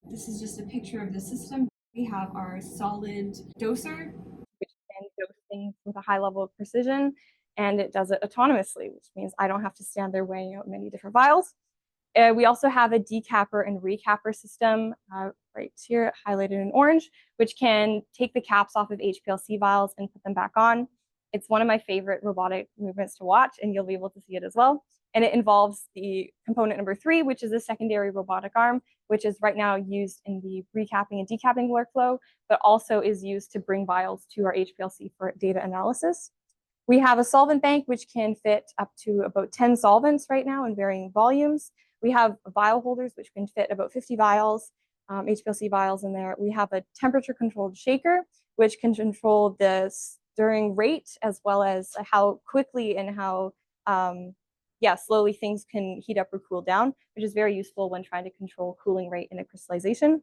This is just a picture of the system. We have our solid doser, which can dose things with a high level of precision, and it does it autonomously, which means I don't have to stand there weighing out many different vials. We also have a decapper and recapper system right here, highlighted in orange, which can take the caps off of HPLC vials and put them back on. It's one of my favorite robotic movements to watch, and you'll be able to see it as well. And it involves the component number 3, which is a secondary robotic arm, which is right now used in the recapping and decapping workflow, but also is used to bring vials to our HPLC for data analysis. We have a solvent bank, which can fit up to about 10 solvents right now in varying volumes. We have vial holders, which can fit about 50 vials, HPLC vials in there. We have a temperature-controlled shaker, which can control the stirring rate, as well as how quickly and how slowly things can heat up or cool down, which is very useful when trying to control cooling rate in a crystallization.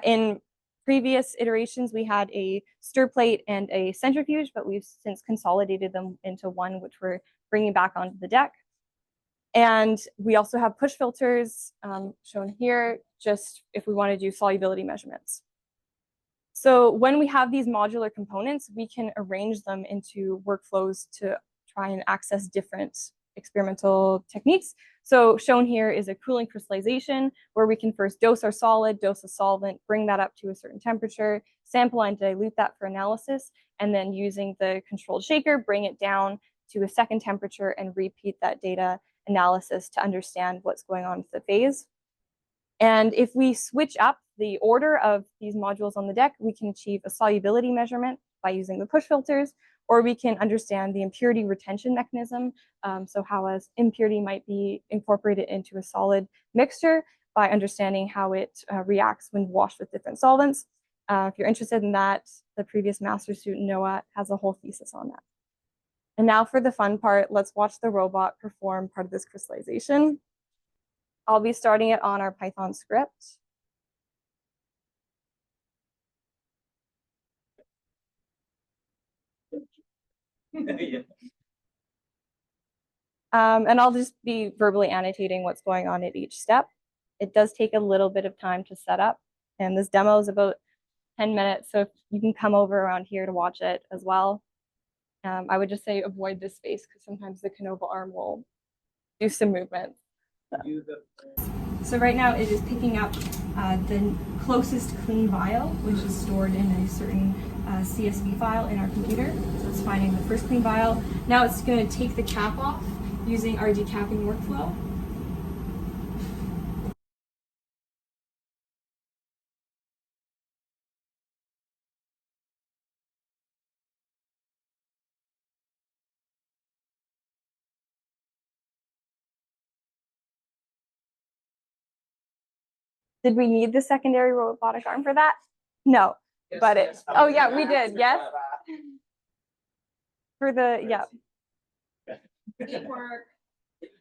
In previous iterations, we had a stir plate and a centrifuge, but we've since consolidated them into one, which we're bringing back onto the deck. And we also have push filters shown here, just if we want to do solubility measurements. So when we have these modular components, we can arrange them into workflows to try and access different experimental techniques. So shown here is a cooling crystallization, where we can first dose our solid, dose a solvent, bring that up to a certain temperature, sample and dilute that for analysis, and then using the controlled shaker, bring it down to a second temperature and repeat that data analysis to understand what's going on with the phase. And if we switch up the order of these modules on the deck, we can achieve a solubility measurement by using the push filters, or we can understand the impurity retention mechanism, so how an impurity might be incorporated into a solid mixture by understanding how it reacts when washed with different solvents. If you're interested in that, the previous master's student, Noah, has a whole thesis on that. And now for the fun part, let's watch the robot perform part of this crystallization. I'll be starting it on our Python script. And I'll just be verbally annotating what's going on at each step. It does take a little bit of time to set up, and this demo is about 10 minutes, so if you can come over around here to watch it as well. I would just say avoid this space because sometimes the Canova arm will do some movement. So right now it is picking up the closest clean vial, which is stored in a certain CSV file in our computer. So it's finding the first clean vial. Now it's going to take the cap off using our decapping workflow. Did we need the secondary robotic arm for that? No, yes, but it, yes, oh yeah, we did, yes. For the, yeah. Work.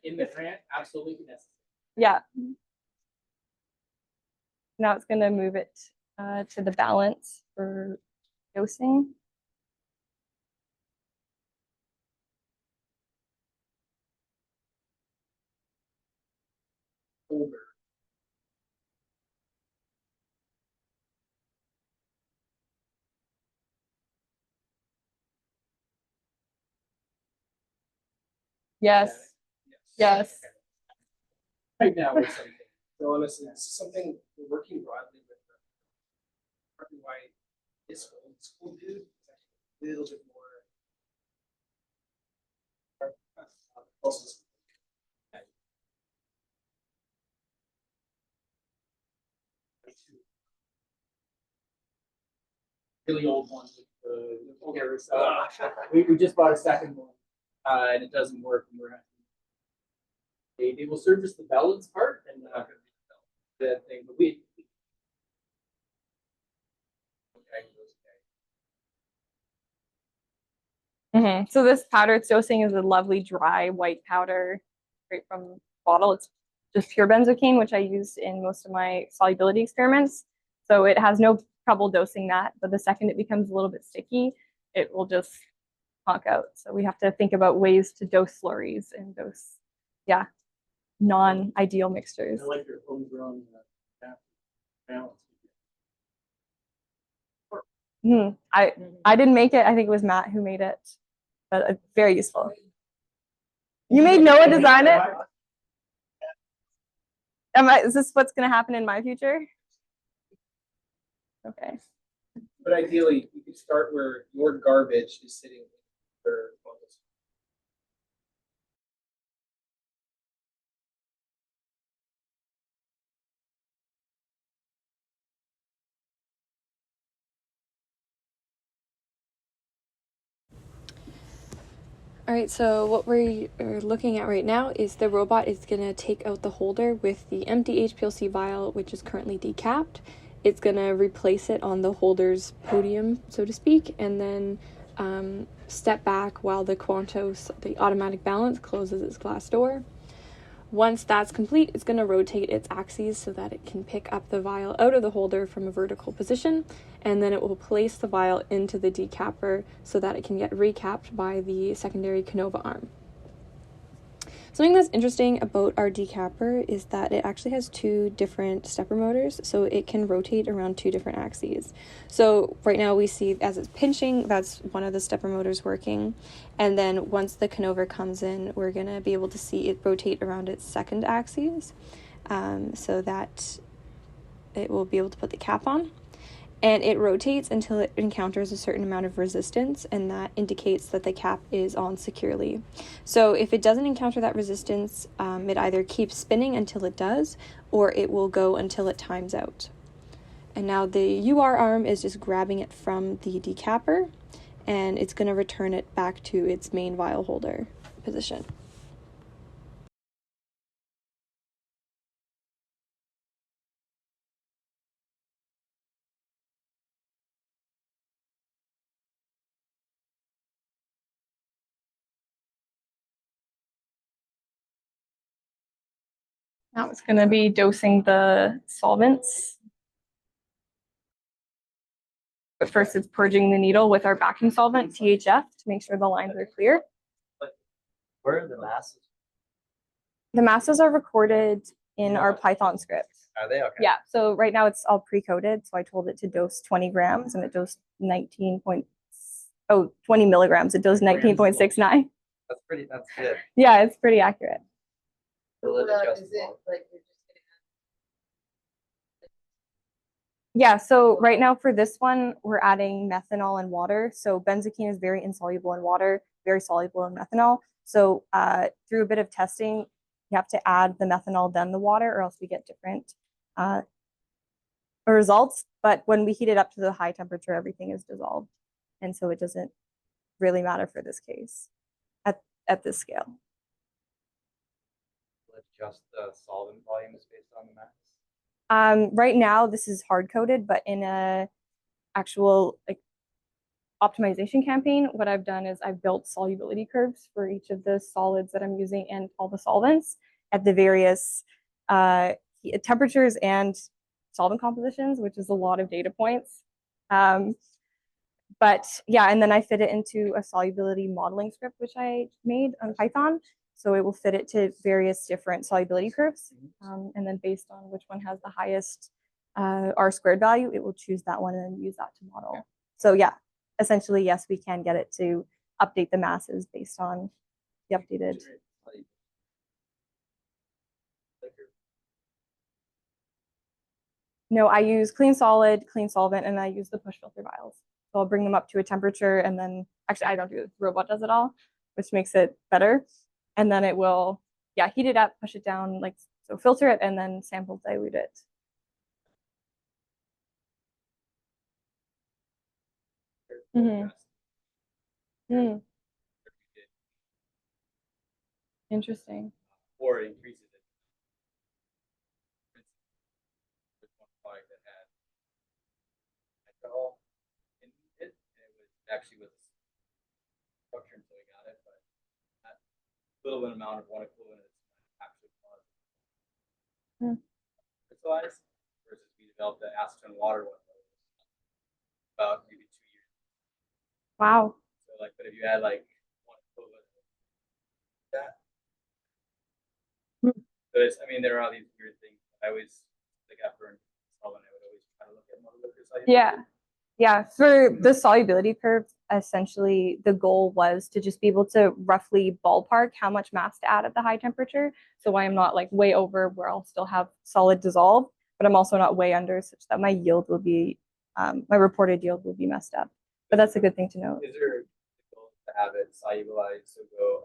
In the grant, absolutely necessary. Yeah. Now it's gonna move it to the balance for dosing. Older. Yes. Yes. Right now, it's something. So honestly, this is something we're working broadly with. Why this old school dude is actually a little bit more. Really old ones. We just bought a second one, and it doesn't work. And we're they will service the balance part and not going to be the thing. But we. So this powder it's dosing is a lovely dry white powder straight from the bottle. It's just pure benzocaine, which I use in most of my solubility experiments. So it has no trouble dosing that, but the second it becomes a little bit sticky, it will just honk out. So we have to think about ways to dose slurries and dose, non-ideal mixtures. I like your homegrown I didn't make it. I think it was Matt who made it, but very useful. You made Noah design it? Is this what's going to happen in my future? Okay. But ideally, you could start where your garbage is sitting for bundles. All right, so what we are looking at right now is the robot is going to take out the holder with the empty HPLC vial, which is currently decapped. It's going to replace it on the holder's podium, so to speak, and then step back while the Quantos, the automatic balance, closes its glass door. Once that's complete, it's going to rotate its axes so that it can pick up the vial out of the holder from a vertical position, and then it will place the vial into the decapper so that it can get recapped by the secondary Canova arm. Something that's interesting about our decapper is that it actually has two different stepper motors, so it can rotate around two different axes. So right now we see as it's pinching, that's one of the stepper motors working. And then once the Canova comes in, we're going to be able to see it rotate around its second axis so that it will be able to put the cap on. And it rotates until it encounters a certain amount of resistance, and that indicates that the cap is on securely. So if it doesn't encounter that resistance, it either keeps spinning until it does, or it will go until it times out. And now the UR arm is just grabbing it from the decapper, and it's going to return it back to its main vial holder position. Now it's going to be dosing the solvents. But first it's purging the needle with our backing solvent, THF, to make sure the lines are clear. Where are the masses? The masses are recorded in our Python script. Are they? Okay. Yeah, so right now it's all pre-coded. So I told it to dose 20 grams and it dosed 20 milligrams. It dosed 19.69. That's good. Yeah, it's pretty accurate. Yeah, so right now for this one, we're adding methanol and water. So benzocaine is very insoluble in water, very soluble in methanol. So through a bit of testing, you have to add the methanol, then the water, or else we get different results. But when we heat it up to the high temperature, everything is dissolved. And so it doesn't really matter for this case at this scale. Just the solvent volume is based on the mass? Right now, this is hard-coded, but in a actual optimization campaign, what I've done is I've built solubility curves for each of the solids that I'm using and all the solvents at the various temperatures and solvent compositions, which is a lot of data points. But yeah, and then I fit it into a solubility modeling script, which I made on Python. So it will fit it to various different solubility curves. And then based on which one has the highest R squared value, it will choose that one and then use that to model. Okay. So yeah, essentially, yes, we can get it to update the masses based on the updated. No, I use clean solid, clean solvent, and I use the push filter vials. So I'll bring them up to a temperature and then, actually I don't do it, the robot does it all, which makes it better. And then it will, yeah, heat it up, push it down, like, so filter it and then sample dilute it. Interesting. Or it increases it. With one product that had alcohol in it, and it was actually with structure until we got it, but that little amount of one equivalent is actually crystallized, versus we developed the acetone water one about maybe 2 years. Wow. So like, but if you had like one equivalent of that, so it's, I mean, there are all these weird things. I always, like after solvent, I would Yeah. Yeah, for the solubility curve, essentially the goal was to just be able to roughly ballpark how much mass to add at the high temperature. So I'm not like way over where I'll still have solid dissolve, but I'm also not way under such that my yield will be, my reported yield will be messed up. But that's a good thing to know. Is there a goal to have it solubilized, so go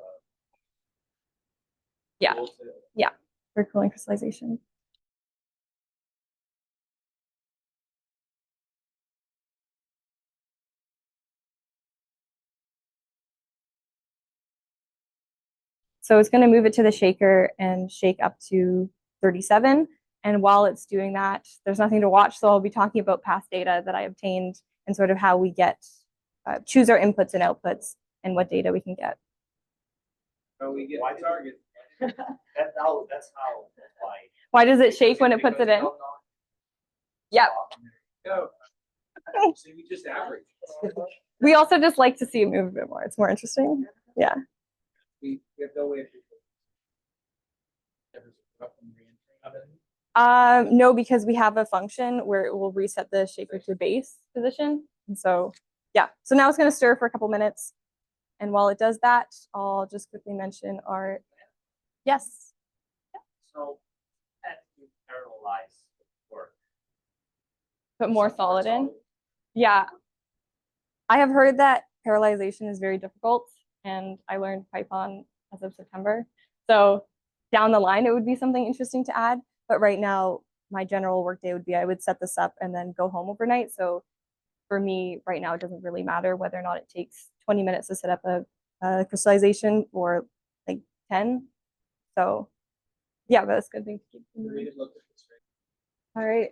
Yeah, cool to yeah, for cooling crystallization. So it's going to move it to the shaker and shake up to 37. And while it's doing that, there's nothing to watch. So I'll be talking about past data that I obtained and sort of how we get, choose our inputs and outputs and what data we can get. How we get the target. That's how. Why does it shake when it puts it in? Yep. Go. So we just average. We also just like to see it move a bit more. It's more interesting. Yeah. We have no way of. No, because we have a function where it will reset the shaker to base position. And so, yeah. So now it's going to stir for a couple minutes. And while it does that, I'll just quickly mention our, yes. So that you parallelize work. Put more solid in. Yeah. I have heard that parallelization is very difficult, and I learned Python as of September. So down the line, it would be something interesting to add. But right now, my general workday would be I would set this up and then go home overnight. So for me, right now, it doesn't really matter whether or not it takes 20 minutes to set up a crystallization or like 10. So yeah, but that's a good thing to keep in mind. All right.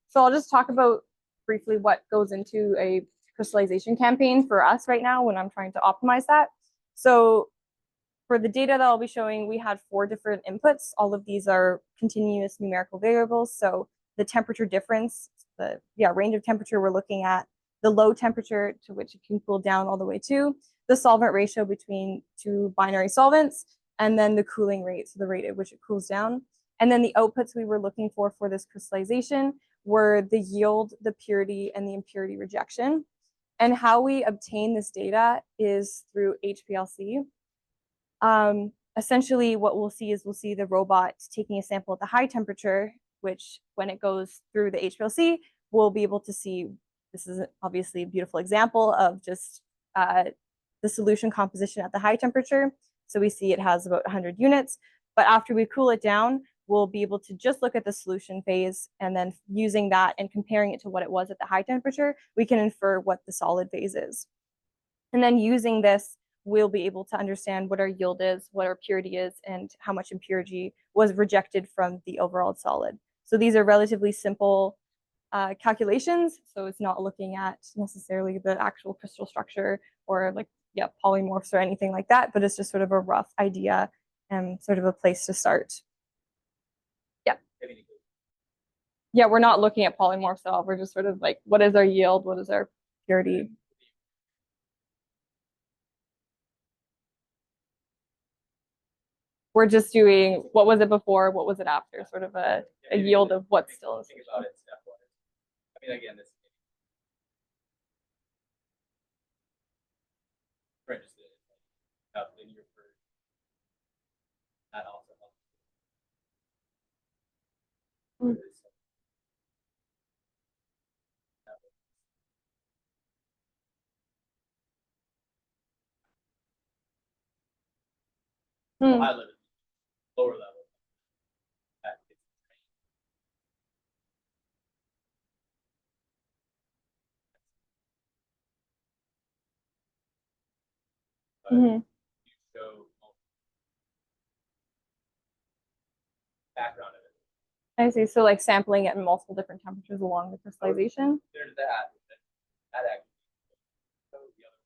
So I'll just talk about briefly what goes into a crystallization campaign for us right now when I'm trying to optimize that. So for the data that I'll be showing, we had 4 different inputs. All of these are continuous numerical variables. So the temperature difference, the range of temperature we're looking at, the low temperature to which it can cool down all the way to, the solvent ratio between 2 binary solvents, and then the cooling rate, so the rate at which it cools down. And then the outputs we were looking for this crystallization were the yield, the purity, and the impurity rejection. And how we obtain this data is through HPLC. Essentially, what we'll see is we'll see the robot taking a sample at the high temperature, which when it goes through the HPLC, we'll be able to see, this is obviously a beautiful example of just the solution composition at the high temperature. So we see it has about 100 units, but after we cool it down, we'll be able to just look at the solution phase, and then using that and comparing it to what it was at the high temperature, we can infer what the solid phase is. And then using this, we'll be able to understand what our yield is, what our purity is, and how much impurity was rejected from the overall solid. So these are relatively simple calculations. So it's not looking at necessarily the actual crystal structure or like, yeah, polymorphs or anything like that, but it's just sort of a rough idea and sort of a place to start. Yeah, we're not looking at polymorphs at all. We're just sort of like, what is our yield? What is our purity? We're just doing what was it before, what was it after, sort of a yield of what's still. Think about it stepwise. I mean, again, this registered linear for that also helps. Mm. Hmm. High level, lower level. Mm-hmm. Show background of it. I see. So like sampling it in multiple different temperatures along the crystallization. There's that actually. So the other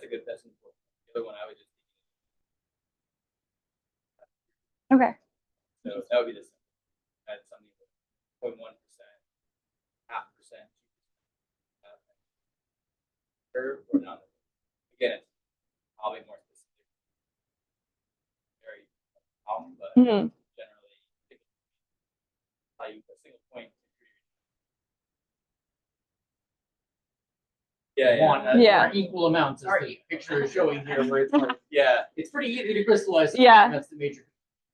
one, that's important. The other one I would just. Okay. So that would be the same. At something 0.1%, 0.5%, 2%. Curve or not. Again, it's probably more specific. Very common, but Mm-hmm. generally, how you a single point. Yeah, one, Yeah. or equal amounts, as the picture is showing here, where it's like, Yeah. it's pretty easy to crystallize. Yeah. That's the major.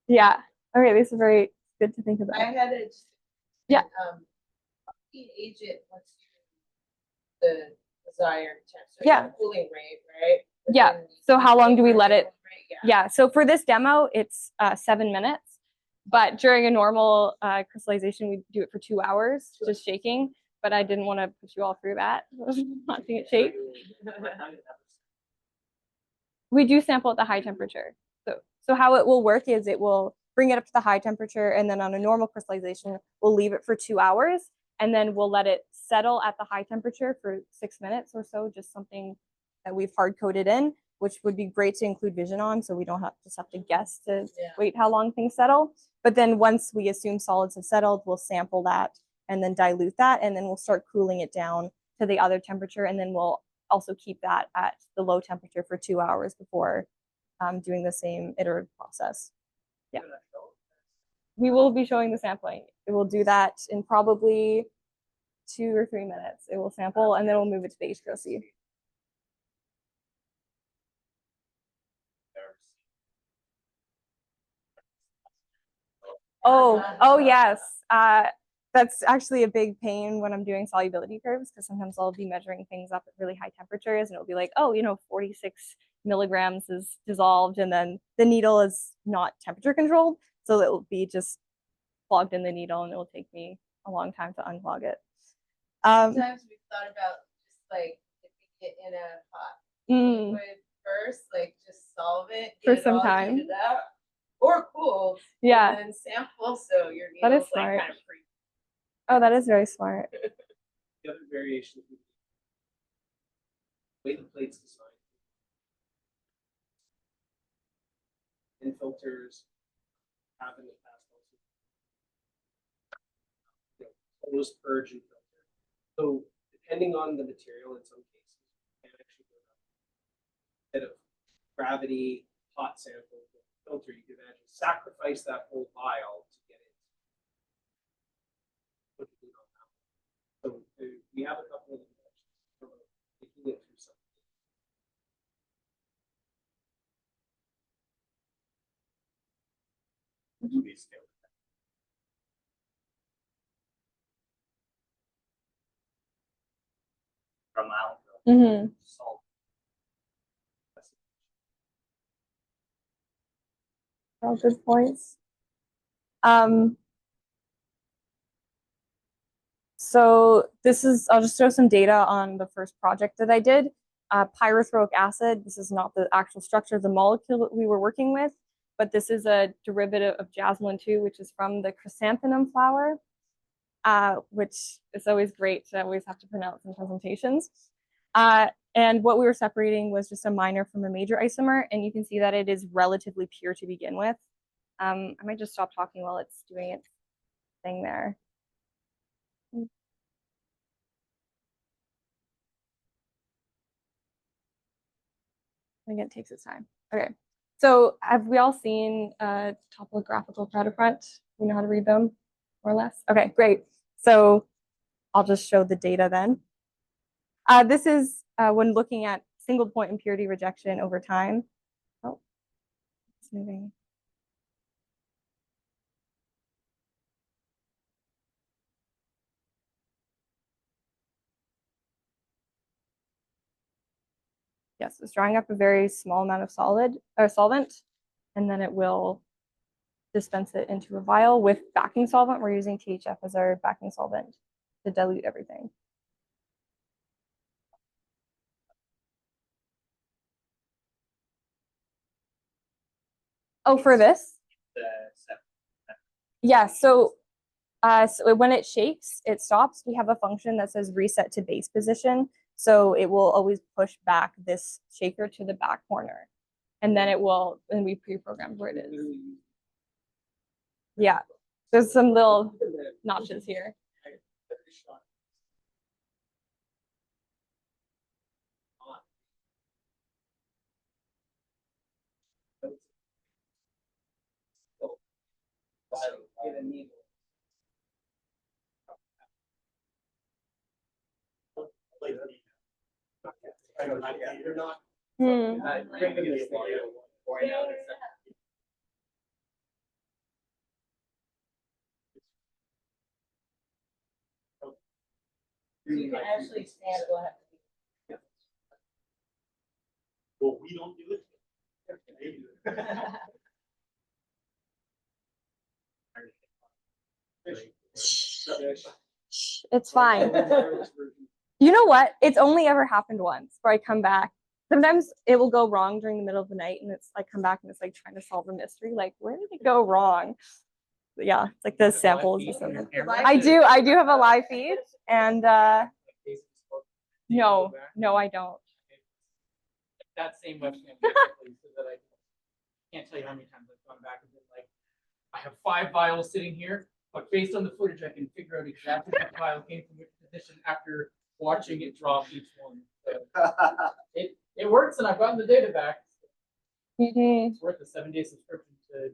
Yeah. Okay, this is very good to think about. I had it. Yeah. Age it once you the desired temperature. Yeah. Cooling rate, right? But Yeah. then you So how long do we keep let it? right? Yeah. Yeah. So for this demo, it's 7 minutes, but during a normal crystallization, we do it for 2 hours, just shaking. But I didn't want to put you all through that, watching it shake. We do sample at the high temperature. So how it will work is it will bring it up to the high temperature, and then on a normal crystallization, we'll leave it for 2 hours, and then we'll let it settle at the high temperature for 6 minutes or so, just something that we've hard coded in, which would be great to include vision on, so we don't have to guess to wait how long things settle. But then once we assume solids have settled, we'll sample that and then dilute that, and then we'll start cooling it down to the other temperature, and then we'll also keep that at the low temperature for 2 hours before doing the same iterative process. Yeah. We will be showing the sampling. It will do that in probably 2 or 3 minutes. It will sample, and then we'll move it to the HPLC. Oh yes. That's actually a big pain when I'm doing solubility curves, because sometimes I'll be measuring things up at really high temperatures and it'll be like, oh, 46 milligrams is dissolved, and then the needle is not temperature controlled. So it will be just clogged in the needle, and it will take me a long time to unclog it. Sometimes we've thought about just like dipping it in a hot liquid first, like just solve it For get it some all time. heated up, or cool. Yeah. And then sample, so your That is needle's like smart. kind of free. Oh, that is very smart. The other variation would be the way the plate's designed. And filters have in the past also, close, purge, and filter. So depending on the material, in some cases, you can actually go down. Instead of gravity, hot sample, filter, you can actually sacrifice that whole vial to get it. Put it on that. So we have a couple of taking it through something. From out. Salt. All good points. So I'll just show some data on the first project that I did. Pyrothroic acid, this is not the actual structure of the molecule that we were working with, but this is a derivative of jasmine 2, which is from the chrysanthemum flower, which is always great to always have to pronounce in presentations. And what we were separating was just a minor from a major isomer, and you can see that it is relatively pure to begin with. I might just stop talking while it's doing its thing there. Again, it takes its time. Okay, so have we all seen topographical front? We know how to read them, more or less? Okay, great. So I'll just show the data then. This is when looking at single point impurity rejection over time. Oh, it's moving. Yes, it's drawing up a very small amount of solvent, and then it will dispense it into a vial with backing solvent. We're using THF as our backing solvent to dilute everything. Oh, for this? Yeah, so when it shakes, it stops. We have a function that says reset to base position. So it will always push back this shaker to the back corner. And then and we pre-programmed where it is. Yeah, there's some little notches here. You're not. Hmm. Regularly pouring out. You can actually stand what happens. Well, we don't do it. They do it. It's fine. You know what? It's only ever happened once where I come back. Sometimes it will go wrong during the middle of the night, and it's like come back and it's like trying to solve a mystery. Like, where did it go wrong? But yeah, it's like the samples and stuff. I do have a live feed, and no, I don't. That same webcam, basically, so that I can't tell you how many times I've gone back and been like, I have 5 vials sitting here, but based on the footage, I can figure out exactly what vial came from which position after watching it drop each one. So it works, and I've gotten the data back. It's worth a 7-day subscription to.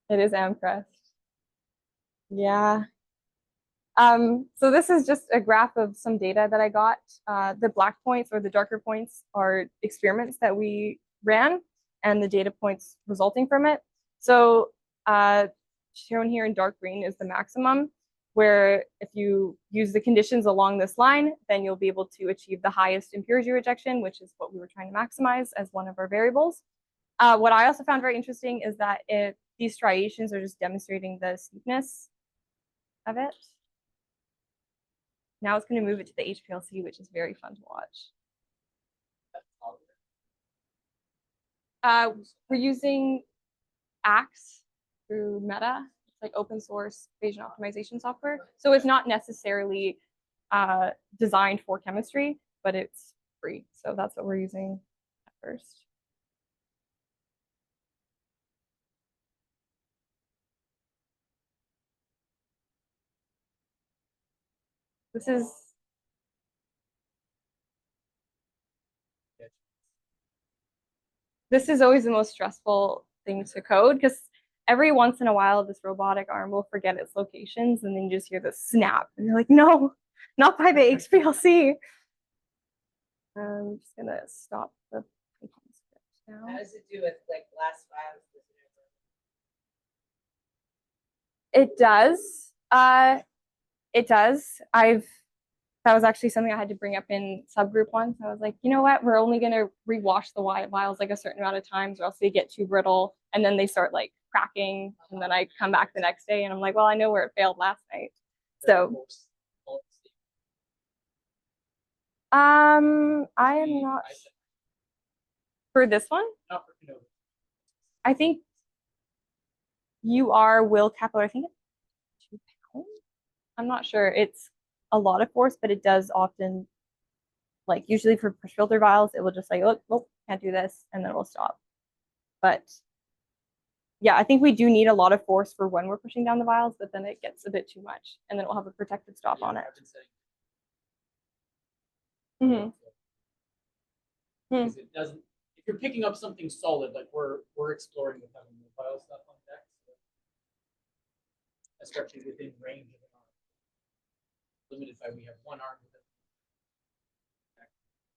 It is Amcrest. Yeah. So this is just a graph of some data that I got. The black points or the darker points are experiments that we ran and the data points resulting from it. So shown here in dark green is the maximum, where if you use the conditions along this line, then you'll be able to achieve the highest impurity rejection, which is what we were trying to maximize as one of our variables. What I also found very interesting is that these striations are just demonstrating the steepness of it. Now it's going to move it to the HPLC, which is very fun to watch. We're using Axe through Meta. It's like open source Bayesian optimization software. So it's not necessarily designed for chemistry, but it's free. So that's what we're using at first. This is always the most stressful thing to code because every once in a while this robotic arm will forget its locations and then you just hear the snap and you're like, no, not by the HPLC. I'm just gonna stop the Python script now. How does it do with like glass files? It does. It does. That was actually something I had to bring up in subgroup once. I was like, you know what? We're only gonna rewash the vials like a certain amount of times, or else they get too brittle, and then they start like cracking. And then I come back the next day, and I'm like, well, I know where it failed last night. So, I am not for this one. I think will capital. I think it's 2 pounds. I'm not sure. It's a lot of force, but it does often, like usually for push filter vials, it will just like, oh, can't do this, and then it will stop. But yeah, I think we do need a lot of force for when we're pushing down the vials, but then it gets a bit too much, and then we'll have a protected stop on it. Mm-hmm. Because it doesn't. If you're picking up something solid, like we're exploring with having mobile stuff on deck, so especially within range of an arm. Limited by we have one arm.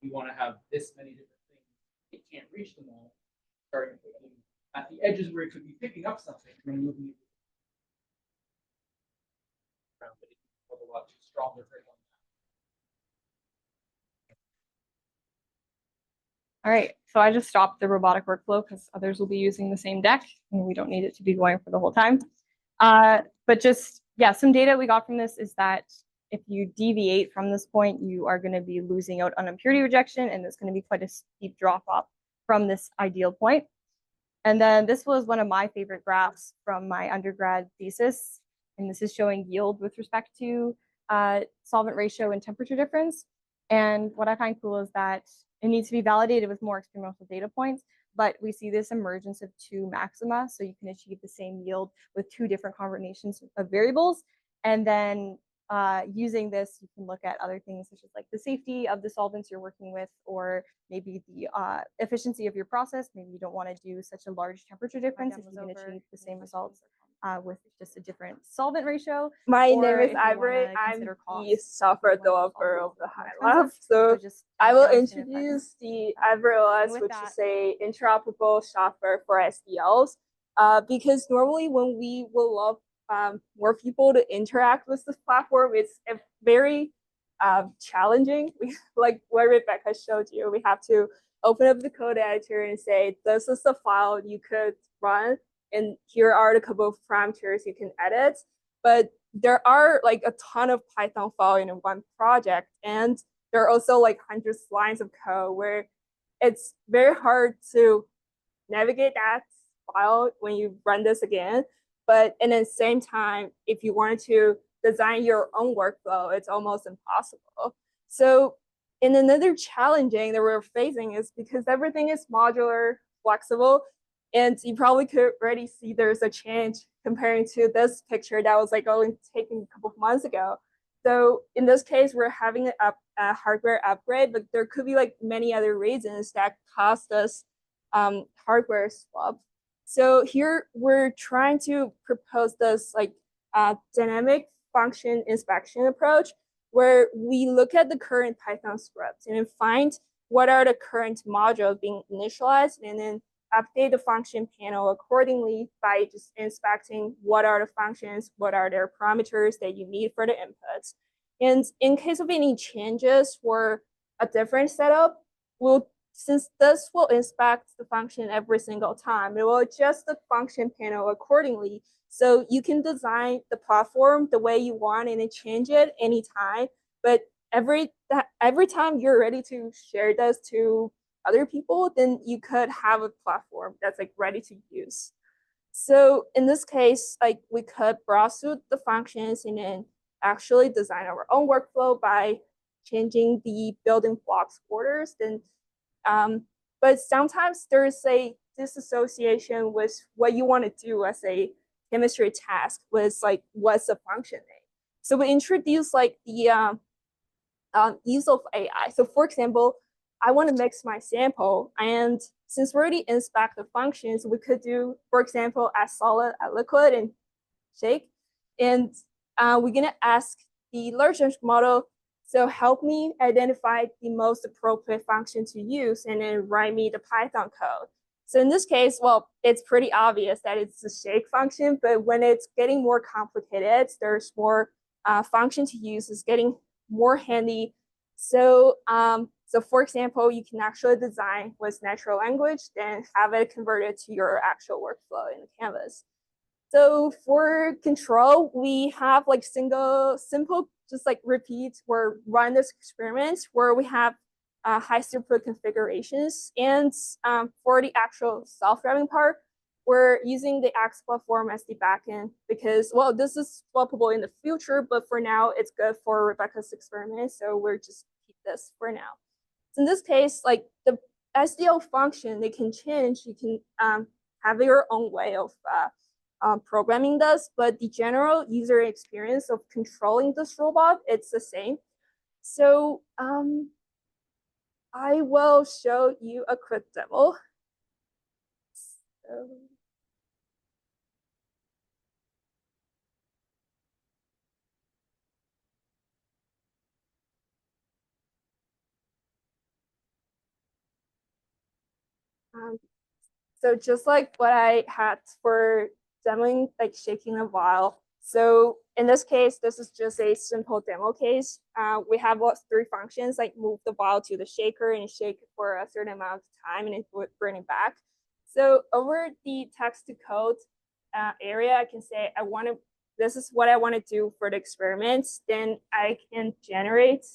We want to have this many different things. It can't reach them all. Starting at the edges where it could be picking up something and then moving it around, but it's a lot too stronger for one. All right, so I just stopped the robotic workflow because others will be using the same deck and we don't need it to be going for the whole time. But just, yeah, some data we got from this is that if you deviate from this point, you are going to be losing out on impurity rejection, and there's going to be quite a steep drop off from this ideal point. And then this was one of my favorite graphs from my undergrad thesis, and this is showing yield with respect to solvent ratio and temperature difference. And what I find cool is that it needs to be validated with more experimental data points, but we see this emergence of 2 maxima, so you can achieve the same yield with 2 different combinations of variables. And then using this, you can look at other things such as like the safety of the solvents you're working with, or maybe the efficiency of your process. Maybe you don't want to do such a large temperature difference if you can achieve the same results. with just a different solvent ratio. My or name is if you Ivory. wanna I'm consider the cost, software if you wanna solve developer it of the more High Lab. expensive, So just I will down to the introduce the price. Ivory And OS, with which that, is a interoperable software for SDLs. Because normally when we will love more people to interact with this platform, it's a very challenging. Like what Rebecca showed you, we have to open up the code editor and say, this is the file you could run, and here are the couple of parameters you can edit. But there are like a ton of Python file in one project, and there are also like hundreds of lines of code where it's very hard to navigate that file when you run this again. But in the same time, if you wanted to design your own workflow, it's almost impossible. So and another challenging that we're facing is because everything is modular, flexible, and you probably could already see there's a change comparing to this picture that was like only taken a couple of months ago. So in this case, we're having a hardware upgrade, but there could be like many other reasons that caused us hardware swap. So here we're trying to propose this like dynamic function inspection approach, where we look at the current Python scripts and then find what are the current modules being initialized, and then update the function panel accordingly by just inspecting what are the functions, what are their parameters that you need for the inputs. And in case of any changes or a different setup, since this will inspect the function every single time, it will adjust the function panel accordingly. So you can design the platform the way you want and then change it anytime. But every time you're ready to share this to other people, then you could have a platform that's like ready to use. So in this case, like we could browse through the functions and then actually design our own workflow by changing the building blocks orders. Then, but sometimes there's a disassociation with what you want to do as a chemistry task with like what's the function name. So we introduce like the use of AI. So for example, I want to mix my sample, and since we already inspect the functions, we could do, for example, add solid, add liquid, and shake. And we're gonna ask the large language model, so help me identify the most appropriate function to use, and then write me the Python code. So in this case, well, it's pretty obvious that it's a shake function, but when it's getting more complicated, there's more function to use, it's getting more handy. So, so for example, you can actually design with natural language, then have it converted to your actual workflow in the Canvas. So for control, we have like simple, just like repeat or run this experiment where we have high throughput configurations. And for the actual self-driving part, we're using the X platform as the backend because, well, this is swappable in the future, but for now it's good for Rebecca's experiment. So we're just keep this for now. So in this case, like the SDL function, they can change. You can have your own way of programming this, but the general user experience of controlling this robot, it's the same. So I will show you a quick demo. So, so just like what I had for demoing, like shaking a vial. So in this case, this is just a simple demo case. We have three functions, like move the vial to the shaker and shake it for a certain amount of time and then bring it back. So over the text to code area, I can say this is what I want to do for the experiments. Then I can generate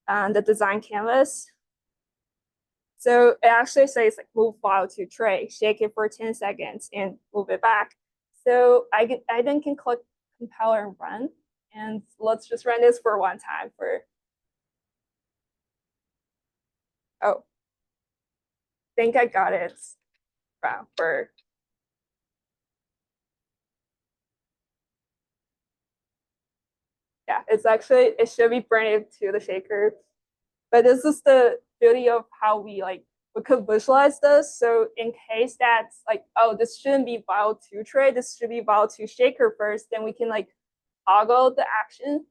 the design canvas. So it actually says like move file to tray, shake it for 10 seconds and move it back. So I then can click compile and run. And let's just run this for one time oh, I think I got it for, yeah, it should be branded to the shaker. But this is the beauty of how we like we could visualize this. So in case that's like, oh, this shouldn't be vial 2 tray, this should be vial 2 shaker first, then we can like toggle the action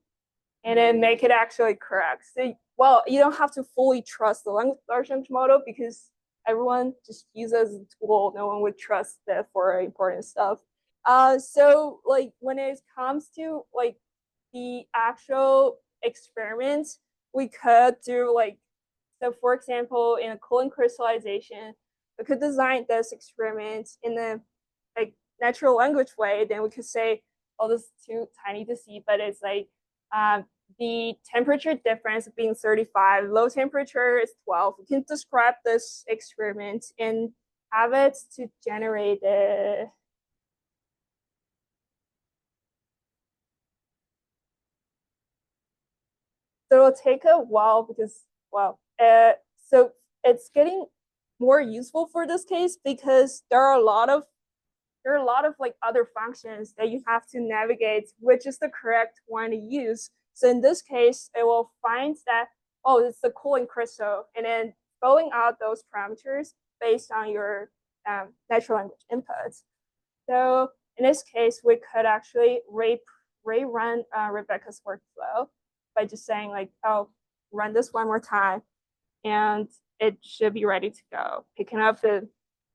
and then make it actually correct. So, well, you don't have to fully trust the large language model because everyone just uses a tool. No one would trust that for important stuff. So like when it comes to like the actual experiments, we could do like, so for example, in a cooling crystallization, we could design this experiment in a like natural language way. Then we could say, oh, this is too tiny to see, but it's like the temperature difference being 35, low temperature is 12. We can describe this experiment and have it to generate a so it'll take a while because, well, so it's getting more useful for this case because there are a lot of like other functions that you have to navigate which is the correct one to use. So in this case, it will find that, oh, it's the cooling crystal, and then throwing out those parameters based on your natural language inputs. So in this case, we could actually rerun Rebecca's workflow by just saying like, oh, run this one more time, and it should be ready to go, picking up the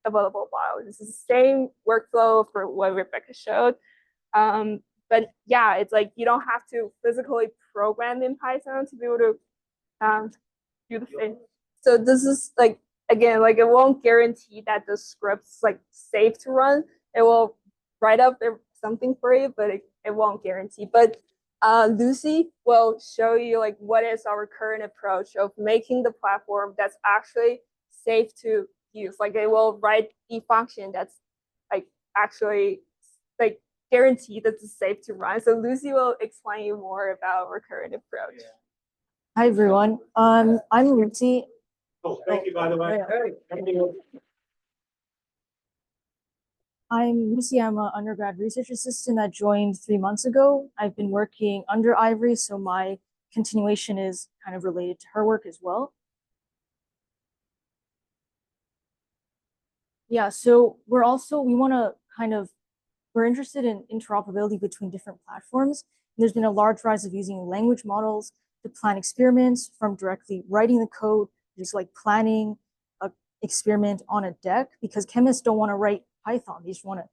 available file. This is the same workflow for what Rebecca showed. But yeah, it's like you don't have to physically program in Python to be able to do the thing. So this is like, again, like it won't guarantee that the script's like safe to run. It will write up something for you, but it won't guarantee. But Lucy will show you like what is our current approach of making the platform that's actually safe to use. Like it will write the function that's like actually like guaranteed that it's safe to run. So Lucy will explain you more about our current approach. Yeah. Hi everyone. I'm Lucy. Oh, thank you, by the way. Hey, thank you. I'm Lucy. I'm an undergrad research assistant that joined 3 months ago. I've been working under Ivory, so my continuation is kind of related to her work as well. Yeah, so we're interested in interoperability between different platforms. There's been a large rise of using language models to plan experiments, from directly writing the code, just like planning an experiment on a deck, because chemists don't want to write Python. They just want to,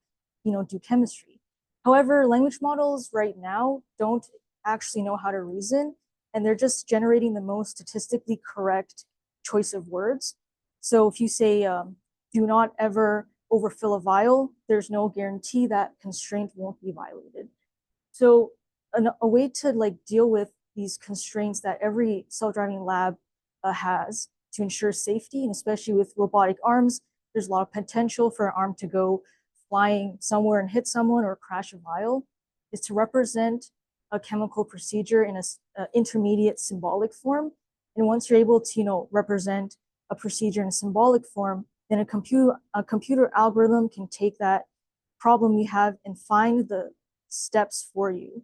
do chemistry. However, language models right now don't actually know how to reason, and they're just generating the most statistically correct choice of words. So if you say, do not ever overfill a vial, there's no guarantee that constraint won't be violated. So a way to like deal with these constraints that every self-driving lab has to ensure safety, and especially with robotic arms, there's a lot of potential for an arm to go flying somewhere and hit someone or crash a vial, is to represent a chemical procedure in a intermediate symbolic form. And once you're able to, represent a procedure in a symbolic form, then a computer algorithm can take that problem you have and find the steps for you.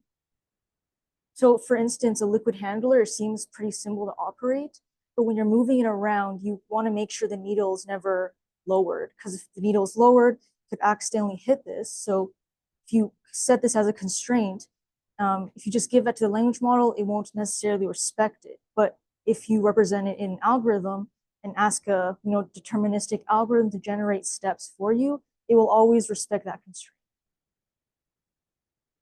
So for instance, a liquid handler seems pretty simple to operate, but when you're moving it around, you want to make sure the needle is never lowered, because if the needle is lowered, you could accidentally hit this. So if you set this as a constraint, if you just give that to the language model, it won't necessarily respect it. But if you represent it in an algorithm and ask a deterministic algorithm to generate steps for you, it will always respect that constraint.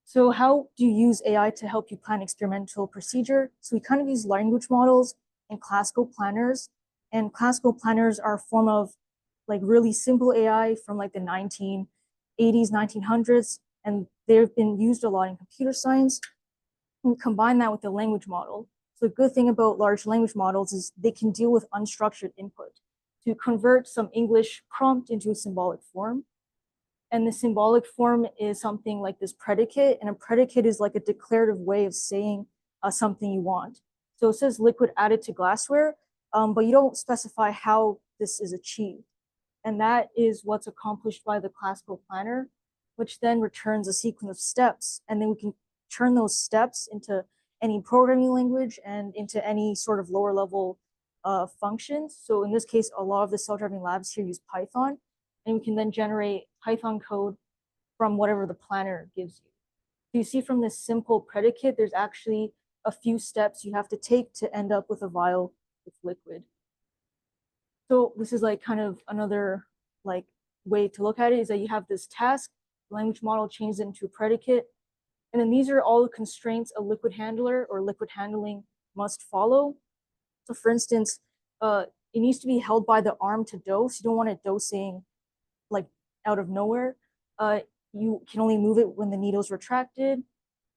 So how do you use AI to help you plan experimental procedure? So we kind of use language models and classical planners. And classical planners are a form of like really simple AI from like the 1980s, 1900s, and they've been used a lot in computer science. And combine that with the language model. So the good thing about large language models is they can deal with unstructured input to convert some English prompt into a symbolic form. And the symbolic form is something like this predicate, and a predicate is like a declarative way of saying something you want. So it says liquid added to glassware, but you don't specify how this is achieved. And that is what's accomplished by the classical planner, which then returns a sequence of steps. And then we can turn those steps into any programming language and into any sort of lower level functions. So in this case, a lot of the self-driving labs here use Python, and we can then generate Python code from whatever the planner gives you. So you see from this simple predicate, there's actually a few steps you have to take to end up with a vial with liquid. So this is like kind of another like way to look at it, is that you have this task, the language model changes it into a predicate, and then these are all the constraints a liquid handler or liquid handling must follow. So for instance, it needs to be held by the arm to dose. You don't want it dosing like out of nowhere. You can only move it when the needle's retracted.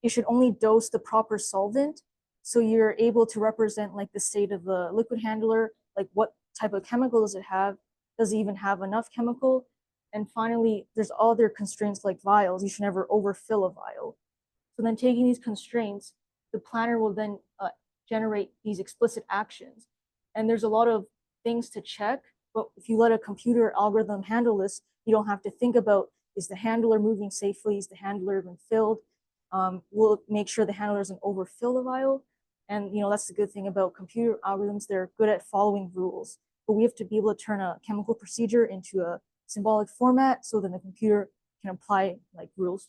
You should only dose the proper solvent. So you're able to represent like the state of the liquid handler, like what type of chemical does it have? Does it even have enough chemical? And finally, there's other constraints like vials. You should never overfill a vial. So then taking these constraints, the planner will then generate these explicit actions. And there's a lot of things to check, but if you let a computer algorithm handle this, you don't have to think about, is the handler moving safely? Is the handler even filled? We'll make sure the handler doesn't overfill the vial. And that's the good thing about computer algorithms. They're good at following rules, but we have to be able to turn a chemical procedure into a symbolic format so that the computer can apply like rules.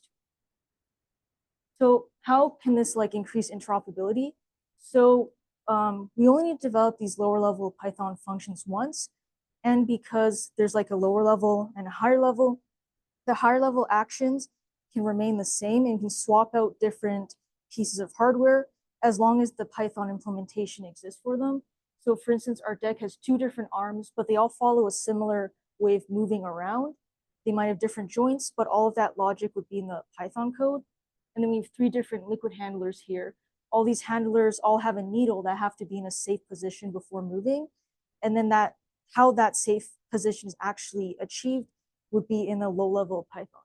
So how can this like increase interoperability? So we only need to develop these lower level Python functions once. And because there's like a lower level and a higher level, the higher level actions can remain the same and can swap out different pieces of hardware as long as the Python implementation exists for them. So for instance, our deck has 2 different arms, but they all follow a similar way of moving around. They might have different joints, but all of that logic would be in the Python code. And then we have 3 different liquid handlers here. All these handlers all have a needle that have to be in a safe position before moving. And then how that safe position is actually achieved would be in the low level of Python.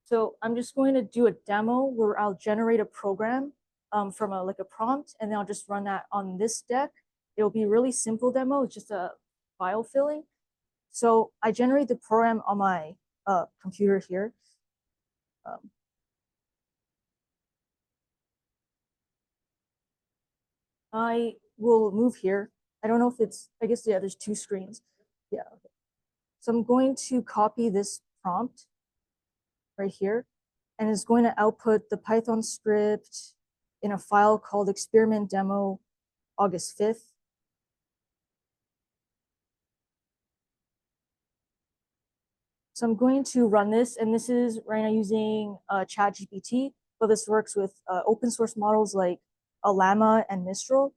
So I'm just going to do a demo where I'll generate a program from a prompt, and then I'll just run that on this deck. It'll be a really simple demo. It's just a file filling. So I generate the program on my computer here. I will move here. I don't know if it's, I guess, yeah, there's 2 screens. Yeah. Okay. So I'm going to copy this prompt right here, and it's going to output the Python script in a file called experiment demo August 5th. So I'm going to run this, and this is right now using ChatGPT, but this works with open source models like Llama and Mistral.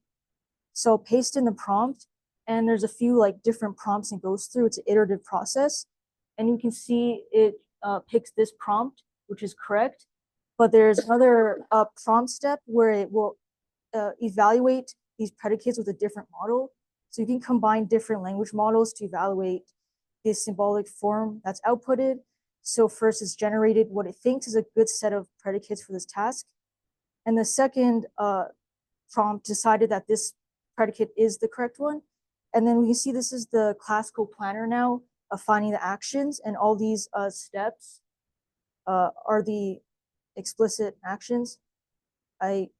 So I'll paste in the prompt, and there's a few like different prompts it goes through. It's an iterative process, and you can see it picks this prompt, which is correct. But there's another prompt step where it will evaluate these predicates with a different model. So you can combine different language models to evaluate this symbolic form that's outputted. So first it's generated what it thinks is a good set of predicates for this task. And the second prompt decided that this predicate is the correct one. And then we can see this is the classical planner now of finding the actions, and all these steps are the explicit actions. I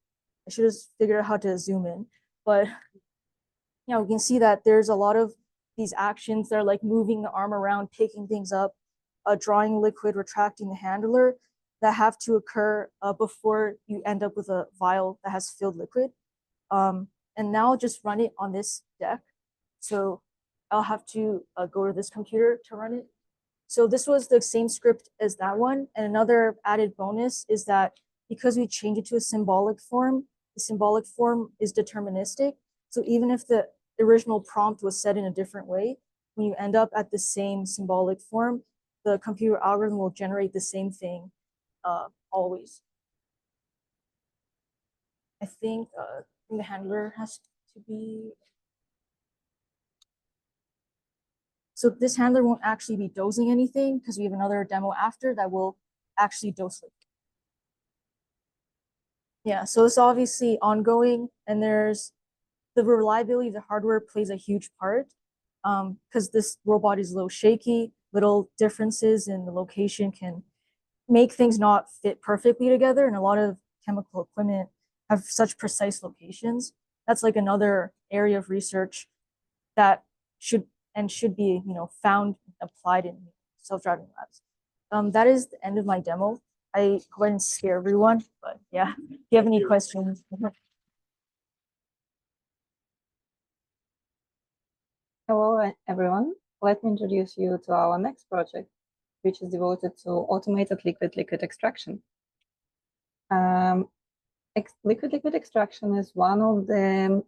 should have figured out how to zoom in, but we can see that there's a lot of these actions that are like moving the arm around, picking things up, drawing liquid, retracting the handler, that have to occur before you end up with a vial that has filled liquid. And now I'll just run it on this deck. So I'll have to go to this computer to run it. So this was the same script as that one. And another added bonus is that because we change it to a symbolic form, the symbolic form is deterministic. So even if the original prompt was set in a different way, when you end up at the same symbolic form, the computer algorithm will generate the same thing always. I think the handler has to be. So this handler won't actually be dosing anything because we have another demo after that will actually dose it. Yeah, so it's obviously ongoing, and there's the reliability of the hardware plays a huge part because this robot is a little shaky. Little differences in the location can make things not fit perfectly together, and a lot of chemical equipment have such precise locations. that's like another area of research that should be, found and applied in self-driving labs. That is the end of my demo. I hope I didn't scare everyone, but yeah, if you have any questions. Hello, everyone. Let me introduce you to our next project, which is devoted to automated liquid-liquid extraction. Liquid-liquid extraction is one of the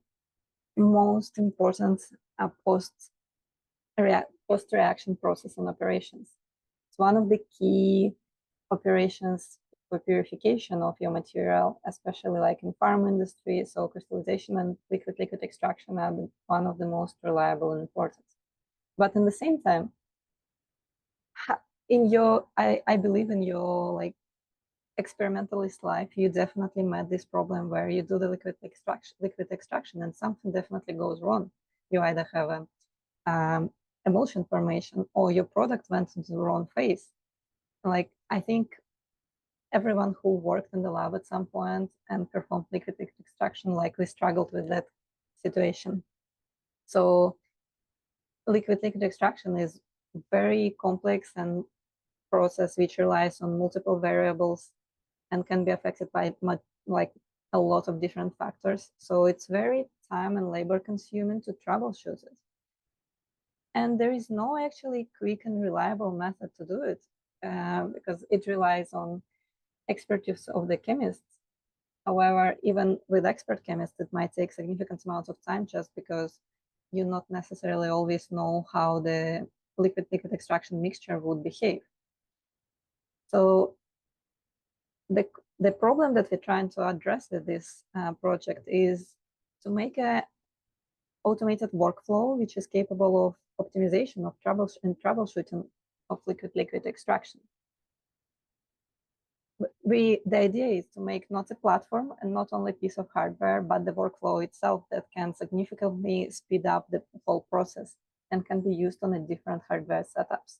most important post-reaction process in operations. It's one of the key operations for purification of your material, especially like in pharma industry. So crystallization and liquid-liquid extraction are one of the most reliable and important. But in the same time, I believe in your like experimentalist life, you definitely met this problem where you do the liquid extraction and something definitely goes wrong. You either have a emulsion formation or your product went into the wrong phase. Like, I think everyone who worked in the lab at some point and performed liquid extraction likely struggled with that situation. So liquid extraction is very complex and process which relies on multiple variables and can be affected by like a lot of different factors. So it's very time and labor consuming to troubleshoot it. And there is no actually quick and reliable method to do it because it relies on expertise of the chemists. However, even with expert chemists, it might take significant amounts of time just because you not necessarily always know how the liquid extraction mixture would behave. So the problem that we're trying to address with this project is to make a automated workflow which is capable of optimization of troubleshooting of liquid extraction. The idea is to make not a platform and not only a piece of hardware, but the workflow itself that can significantly speed up the whole process and can be used on a different hardware setups.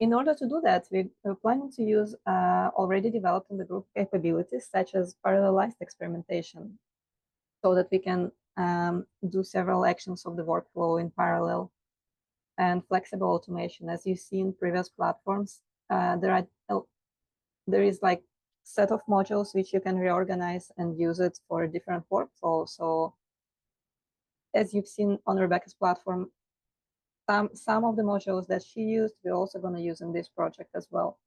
In order to do that, we're planning to use already developed in the group capabilities such as parallelized experimentation so that we can do several actions of the workflow in parallel, and flexible automation. As you see in previous platforms, there is like set of modules which you can reorganize and use it for a different workflow. So as you've seen on Rebecca's platform, some of the modules that she used, we're also going to use in this project as well,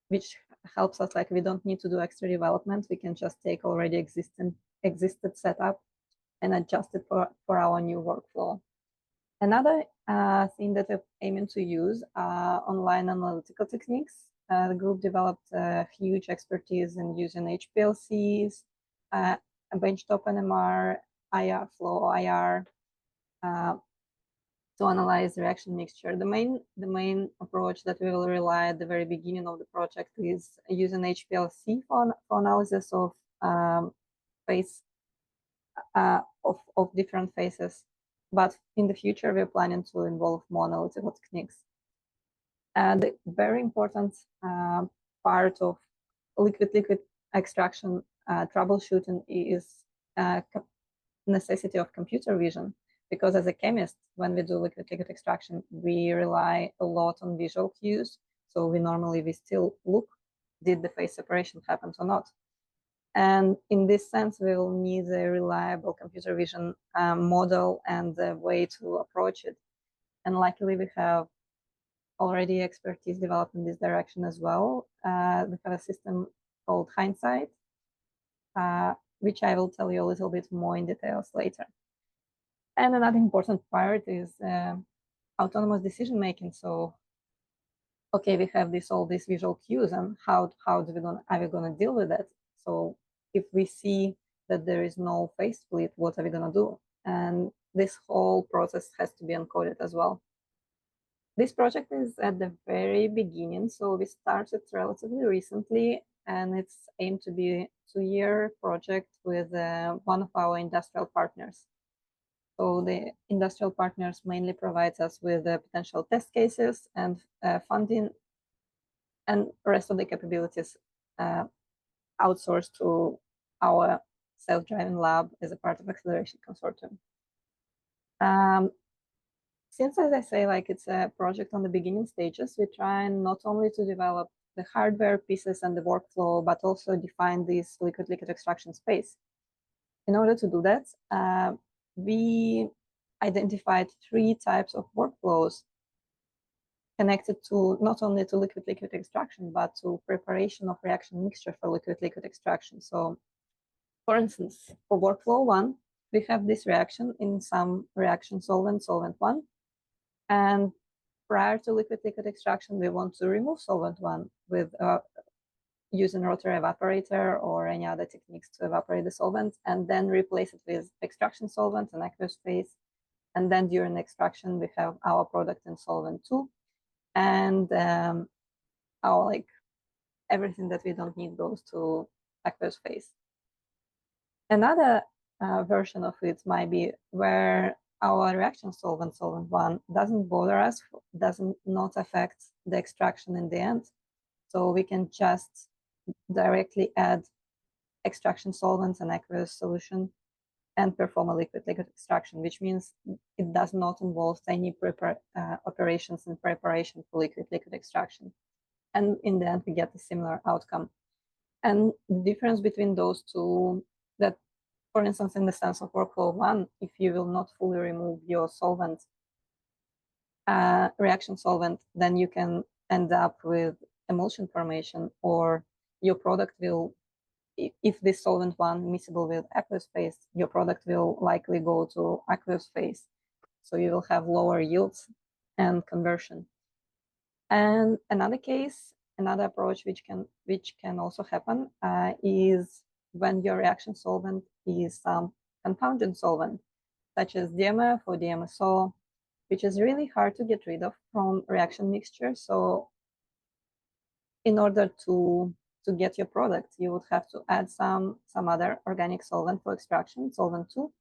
which helps us, like we don't need to do extra development. We can just take already existed setup and adjust it for our new workflow. Another thing that we're aiming to use are online analytical techniques. The group developed a huge expertise in using HPLCs, a benchtop NMR, IR flow, IR, to analyze reaction mixture. The main approach that we will rely at the very beginning of the project is using HPLC for analysis of phase of different phases. But in the future, we're planning to involve more analytical techniques. And the very important part of liquid extraction troubleshooting is necessity of computer vision. Because as a chemist, when we do liquid extraction, we rely a lot on visual cues. So we still look, did the phase separation happen or not? And in this sense, we will need a reliable computer vision model and a way to approach it. And luckily, we have already expertise developed in this direction as well. We have a system called Hindsight, which I will tell you a little bit more in details later. And another important part is autonomous decision making. So, okay, we have all these visual cues, and how are we going to deal with that? So, if we see that there is no phase split, what are we going to do? And this whole process has to be encoded as well. This project is at the very beginning, so we started relatively recently, and it's aimed to be a 2-year project with one of our industrial partners. So the industrial partners mainly provides us with potential test cases and funding, and the rest of the capabilities outsourced to our self-driving lab as a part of acceleration consortium. Since, as I say, like it's a project on the beginning stages, we try not only to develop the hardware pieces and the workflow, but also define this liquid-liquid extraction space. In order to do that, we identified 3 types of workflows connected to not only to liquid-liquid extraction, but to preparation of reaction mixture for liquid-liquid extraction. So, for instance, for workflow 1, we have this reaction in some reaction solvent, solvent 1, and prior to liquid-liquid extraction, we want to remove solvent 1 with using rotary evaporator or any other techniques to evaporate the solvent, and then replace it with extraction solvent and aqueous phase. And then during extraction, we have our product in solvent 2, and our like everything that we don't need goes to aqueous phase. Another version of it might be where our reaction solvent, solvent 1, doesn't bother us, doesn't not affect the extraction in the end. So we can just directly add extraction solvents and aqueous solution and perform a liquid-liquid extraction, which means it does not involve any operations in preparation for liquid-liquid extraction. And in the end, we get a similar outcome. And the difference between those two, that, for instance, in the sense of workflow 1, if you will not fully remove your solvent, reaction solvent, then you can end up with emulsion formation, or your product will, if this solvent 1 miscible with aqueous phase, your product will likely go to aqueous phase. So you will have lower yields and conversion. And another case, another approach which can also happen is when your reaction solvent is some compounding solvent, such as DMF or DMSO, which is really hard to get rid of from reaction mixture. So in order to get your product, you would have to add some other organic solvent for extraction, solvent 2,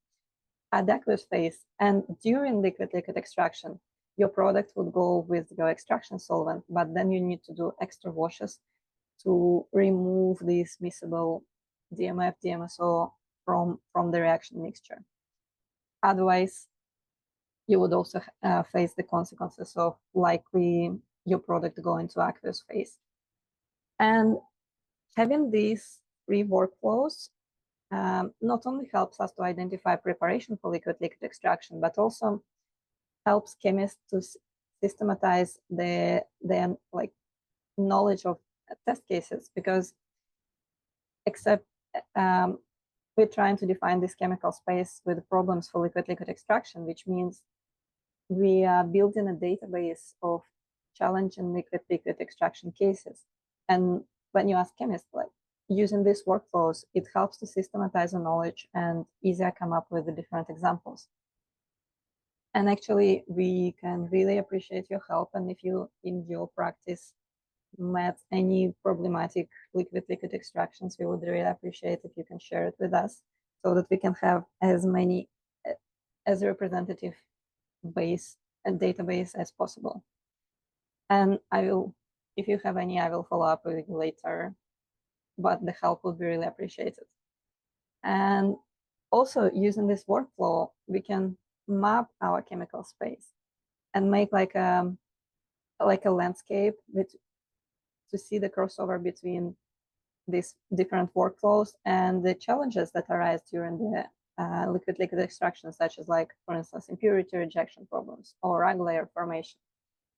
at the aqueous phase. And during liquid-liquid extraction, your product would go with your extraction solvent, but then you need to do extra washes to remove this miscible DMF, DMSO from the reaction mixture. Otherwise, you would also face the consequences of likely your product going to aqueous phase. And having these 3 workflows not only helps us to identify preparation for liquid-liquid extraction, but also helps chemists to systematize the like knowledge of test cases, because except we're trying to define this chemical space with problems for liquid-liquid extraction, which means we are building a database of challenging liquid-liquid extraction cases. And when you ask chemists, like using these workflows, it helps to systematize the knowledge and easier come up with the different examples. And actually, we can really appreciate your help. And if you, in your practice, met any problematic liquid-liquid extractions, we would really appreciate if you can share it with us, so that we can have as many as a representative base and database as possible. And I will, if you have any, I will follow up with you later, but the help would be really appreciated. And also, using this workflow, we can map our chemical space and make like a landscape to see the crossover between these different workflows and the challenges that arise during the liquid-liquid extraction, such as, like, for instance, impurity rejection problems or rag layer formation.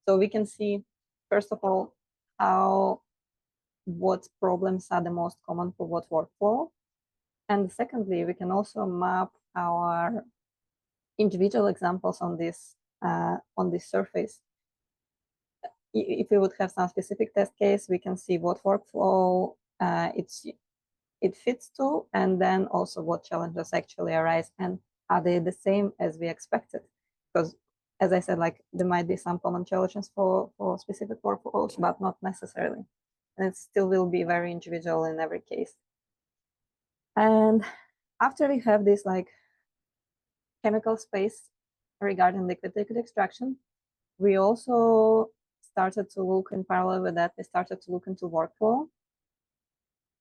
So we can see, first of all, what problems are the most common for what workflow. And secondly, we can also map our individual examples on this surface. If we would have some specific test case, we can see what workflow it fits to, and then also what challenges actually arise, and are they the same as we expected? Because, as I said, like, there might be some common challenges for specific workflows, but not necessarily. And it still will be very individual in every case. And after we have this like chemical space regarding liquid-liquid extraction, we also started to look in parallel with that, we started to look into workflow.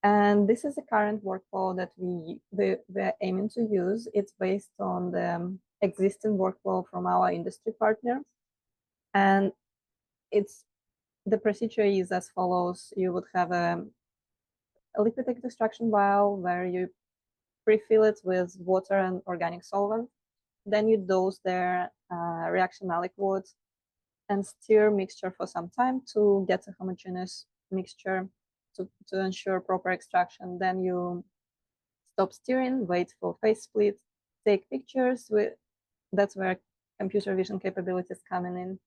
And this is the current workflow that we're aiming to use. It's based on the existing workflow from our industry partners. And the procedure is as follows. You would have a liquid extraction vial where you pre-fill it with water and organic solvent. Then you dose their reaction aliquot and stir mixture for some time to get a homogeneous mixture to ensure proper extraction. Then you stop stirring, wait for phase split, take pictures. That's where computer vision capabilities coming in.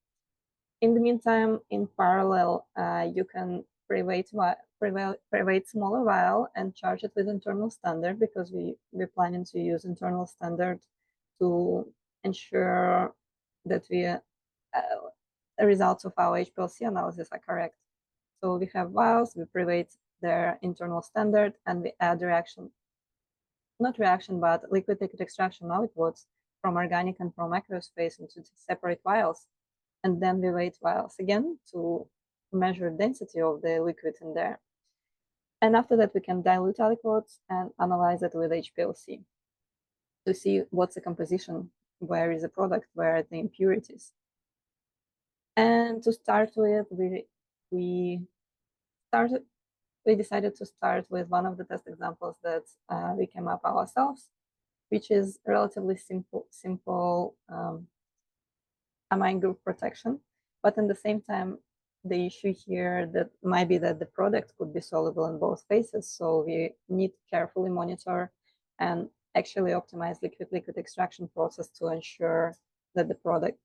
In the meantime, in parallel, you can pre-weight smaller vial and charge it with internal standard, because we're planning to use internal standard to ensure that the results of our HPLC analysis are correct. So we have vials, we pre-weight their internal standard, and we add but liquid extraction aliquots from organic and from aqueous phase into separate vials. And then we weight vials again to measure density of the liquid in there. And after that, we can dilute aliquots and analyze it with HPLC to see what's the composition, where is the product, where are the impurities. And to start with, we decided to start with one of the test examples that we came up ourselves, which is relatively simple amine group protection. But at the same time, the issue here that might be that the product could be soluble in both phases. So we need to carefully monitor and actually optimize liquid extraction process to ensure that the product,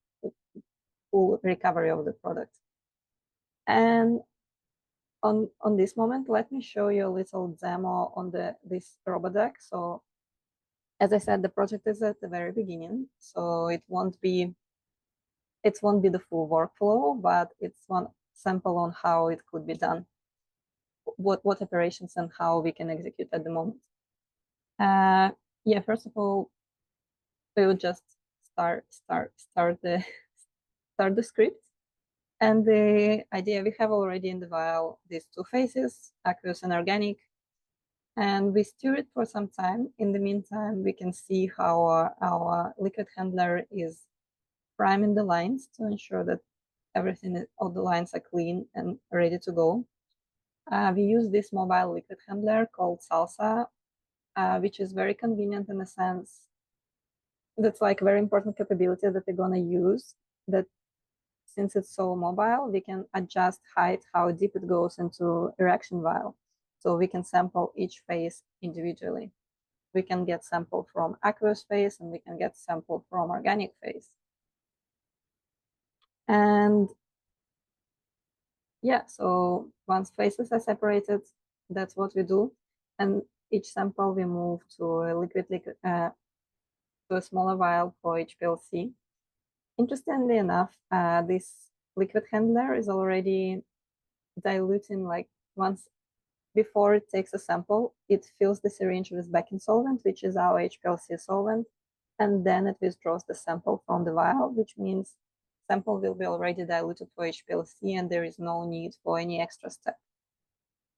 full recovery of the product. And on this moment, let me show you a little demo on this RoboDeck. So as I said, the project is at the very beginning, so it won't be the full workflow, but it's one sample on how it could be done, what operations and how we can execute at the moment. Yeah, first of all, we will just start the script. And the idea, we have already in the vial these two phases, aqueous and organic, and we stir it for some time. In the meantime, we can see how our liquid handler is priming the lines to ensure that all the lines are clean and ready to go. We use this mobile liquid handler called Salsa, which is very convenient in a sense. That's like a very important capability that we're gonna use, that since it's so mobile, we can adjust height, how deep it goes into reaction vial. So we can sample each phase individually. We can get sample from aqueous phase and we can get sample from organic phase. And yeah, so once phases are separated, that's what we do. And each sample we move to a smaller vial for HPLC. Interestingly enough, this liquid handler is already diluting, like once before it takes a sample, it fills the syringe with backing solvent, which is our HPLC solvent, and then it withdraws the sample from the vial, which means sample will be already diluted for HPLC and there is no need for any extra step.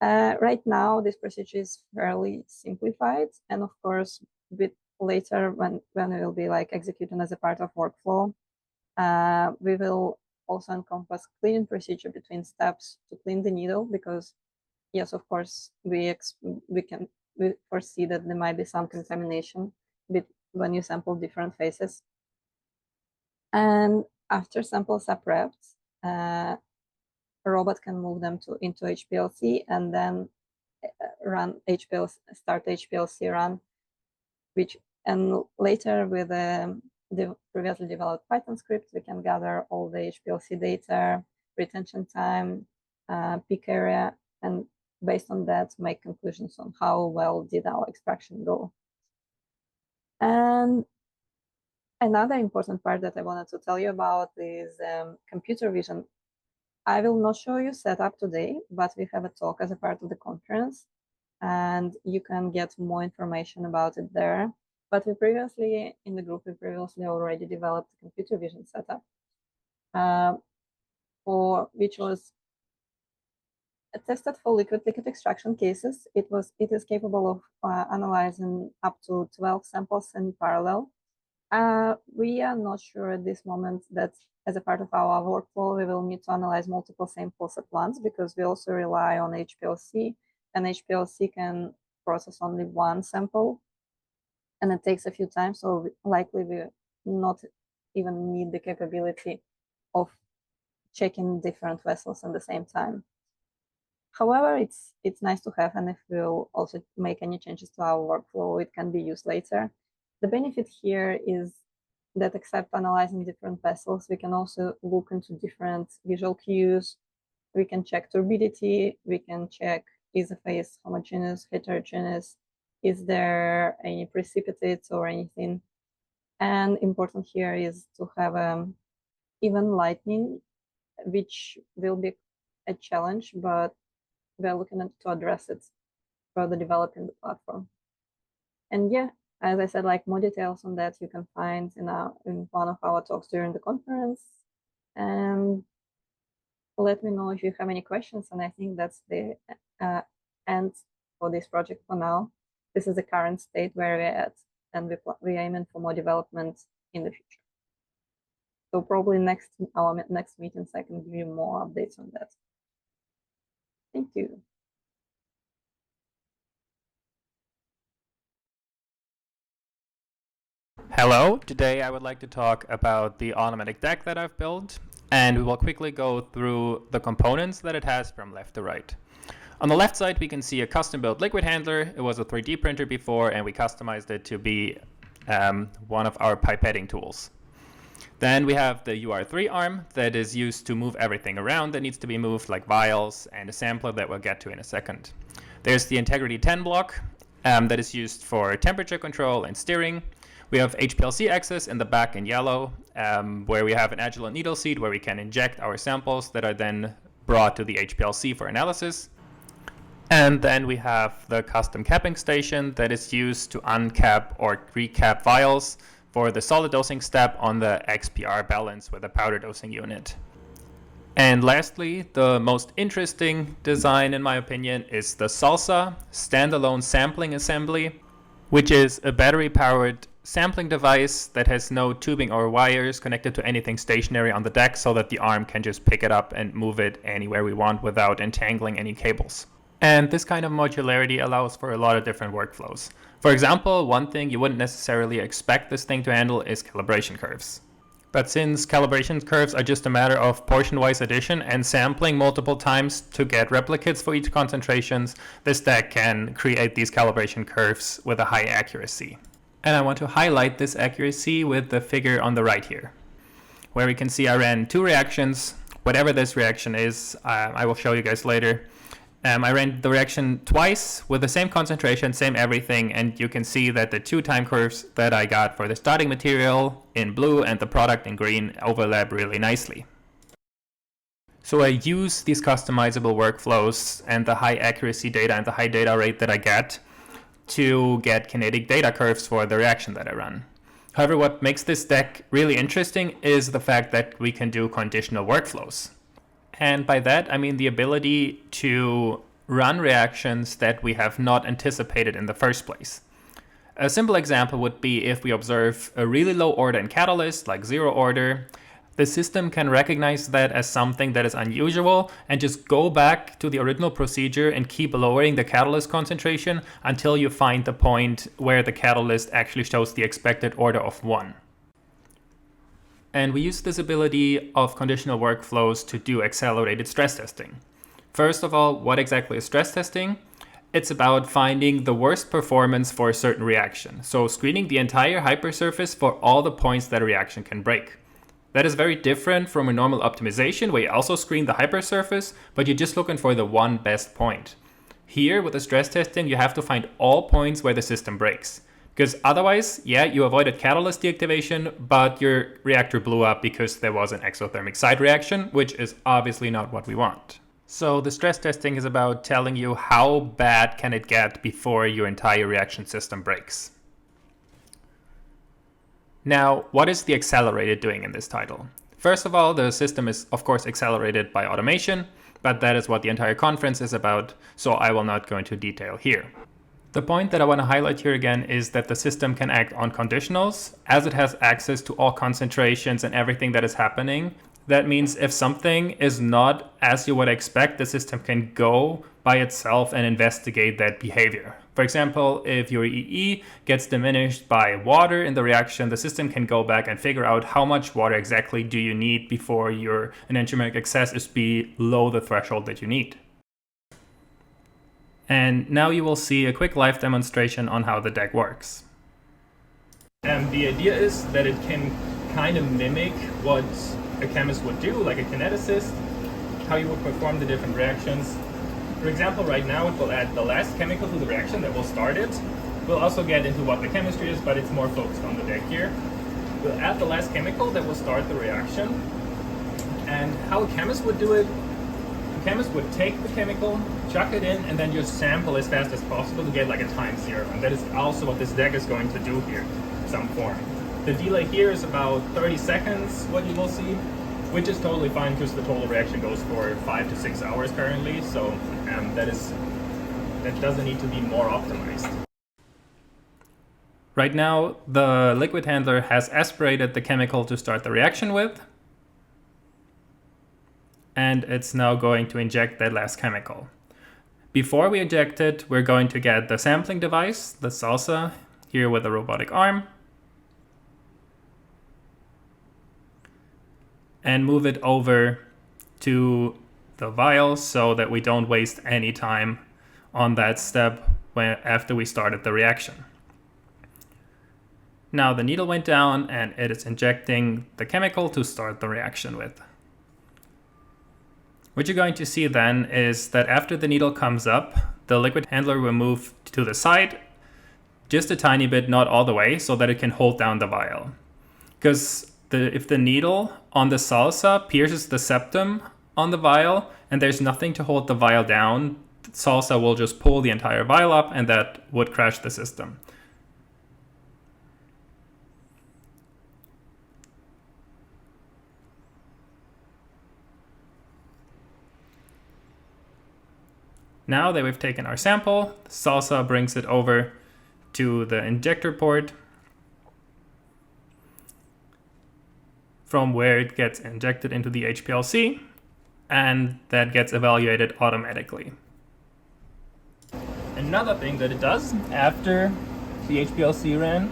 Right now, this procedure is fairly simplified, and of course, a bit later when it will be like executing as a part of workflow, we will also encompass cleaning procedure between steps to clean the needle, because yes, of course, we foresee that there might be some contamination when you sample different phases. And after samples are prepped, a robot can move them into HPLC and then start HPLC run, and later with the previously developed Python script, we can gather all the HPLC data, retention time, peak area, and based on that, make conclusions on how well did our extraction go. And another important part that I wanted to tell you about is computer vision. I will not show you setup today, but we have a talk as a part of the conference, and you can get more information about it there. But in the group, we previously already developed a computer vision setup, which was tested for liquid extraction cases. It is capable of analyzing up to 12 samples in parallel. We are not sure at this moment that as a part of our workflow, we will need to analyze multiple samples at once, because we also rely on HPLC, and HPLC can process only one sample, and it takes a few times, so likely we not even need the capability of checking different vessels at the same time. However, it's nice to have, and if we'll also make any changes to our workflow, it can be used later. The benefit here is that except analyzing different vessels, we can also look into different visual cues. We can check turbidity, we can check is the phase homogeneous, heterogeneous, is there any precipitates or anything. And important here is to have even lightning, which will be a challenge, but we're looking to address it further developing the platform. And yeah, as I said, like more details on that you can find in one of our talks during the conference. And let me know if you have any questions. And I think that's the end for this project for now. This is the current state where we're at, and we're aiming for more development in the future. So probably our next meetings, I can give you more updates on that. Thank you. Hello, today I would like to talk about the automatic deck that I've built, and we will quickly go through the components that it has from left to right. On the left side we can see a custom built liquid handler. It was a 3D printer before, and we customized it to be one of our pipetting tools. Then we have the UR3 arm that is used to move everything around that needs to be moved, like vials and a sampler that we'll get to in a second. There's the Integrity 10 block that is used for temperature control and steering. We have HPLC access in the back in yellow, where we have an Agilent needle seat where we can inject our samples that are then brought to the HPLC for analysis. And then we have the custom capping station that is used to uncap or recap vials for the solid dosing step on the XPR balance with a powder dosing unit. And lastly, the most interesting design in my opinion is the SALSA standalone sampling assembly, which is a battery-powered sampling device that has no tubing or wires connected to anything stationary on the deck, so that the arm can just pick it up and move it anywhere we want without entangling any cables. And this kind of modularity allows for a lot of different workflows. For example, one thing you wouldn't necessarily expect this thing to handle is calibration curves. But since calibration curves are just a matter of portion-wise addition and sampling multiple times to get replicates for each concentrations, this deck can create these calibration curves with a high accuracy. And I want to highlight this accuracy with the figure on the right here, where we can see I ran 2 reactions. Whatever this reaction is, I will show you guys later. I ran the reaction twice with the same concentration, same everything, and you can see that the 2 time curves that I got for the starting material in blue and the product in green overlap really nicely. So I use these customizable workflows and the high accuracy data and the high data rate that I get to get kinetic data curves for the reaction that I run. However, what makes this deck really interesting is the fact that we can do conditional workflows. And by that, I mean the ability to run reactions that we have not anticipated in the first place. A simple example would be if we observe a really low order in catalyst, like 0 order, the system can recognize that as something that is unusual and just go back to the original procedure and keep lowering the catalyst concentration until you find the point where the catalyst actually shows the expected order of 1. And we use this ability of conditional workflows to do accelerated stress testing. First of all, what exactly is stress testing? It's about finding the worst performance for a certain reaction. So screening the entire hypersurface for all the points that a reaction can break. That is very different from a normal optimization where you also screen the hypersurface, but you're just looking for the one best point. Here with the stress testing, you have to find all points where the system breaks. Because otherwise, yeah, you avoided catalyst deactivation, but your reactor blew up because there was an exothermic side reaction, which is obviously not what we want. So the stress testing is about telling you how bad can it get before your entire reaction system breaks. Now, what is the accelerated doing in this title? First of all, the system is of course accelerated by automation. but that is what the entire conference is about, so I will not go into detail here. The point that I want to highlight here again is that the system can act on conditionals, as it has access to all concentrations and everything that is happening. That means if something is not as you would expect, the system can go by itself and investigate that behavior. For example, if your EE gets diminished by water in the reaction, the system can go back and figure out how much water exactly do you need before your enantiomeric excess is below the threshold that you need. And now you will see a quick live demonstration on how the deck works. And the idea is that it can kind of mimic what a chemist would do, like a kineticist, how you would perform the different reactions. For example, right now it will add the last chemical to the reaction that will start it. We'll also get into what the chemistry is, but it's more focused on the deck here. We'll add the last chemical that will start the reaction. And how a chemist would do it, a chemist would take the chemical, chuck it in, and then just sample as fast as possible to get like a time zero. And that is also what this deck is going to do here in some form. The delay here is about 30 seconds, what you will see, which is totally fine because the total reaction goes for 5 to 6 hours currently, so that doesn't need to be more optimized. Right now, the liquid handler has aspirated the chemical to start the reaction with, and it's now going to inject that last chemical. Before we inject it, we're going to get the sampling device, the salsa, here with a robotic arm, and move it over to the vial so that we don't waste any time on that step after we started the reaction. Now the needle went down and it is injecting the chemical to start the reaction with. What you're going to see then is that after the needle comes up, the liquid handler will move to the side just a tiny bit, not all the way, so that it can hold down the vial. Because if the needle on the salsa pierces the septum on the vial and there's nothing to hold the vial down, the salsa will just pull the entire vial up and that would crash the system. Now that we've taken our sample, salsa brings it over to the injector port, from where it gets injected into the HPLC, and that gets evaluated automatically. Another thing that it does after the HPLC ran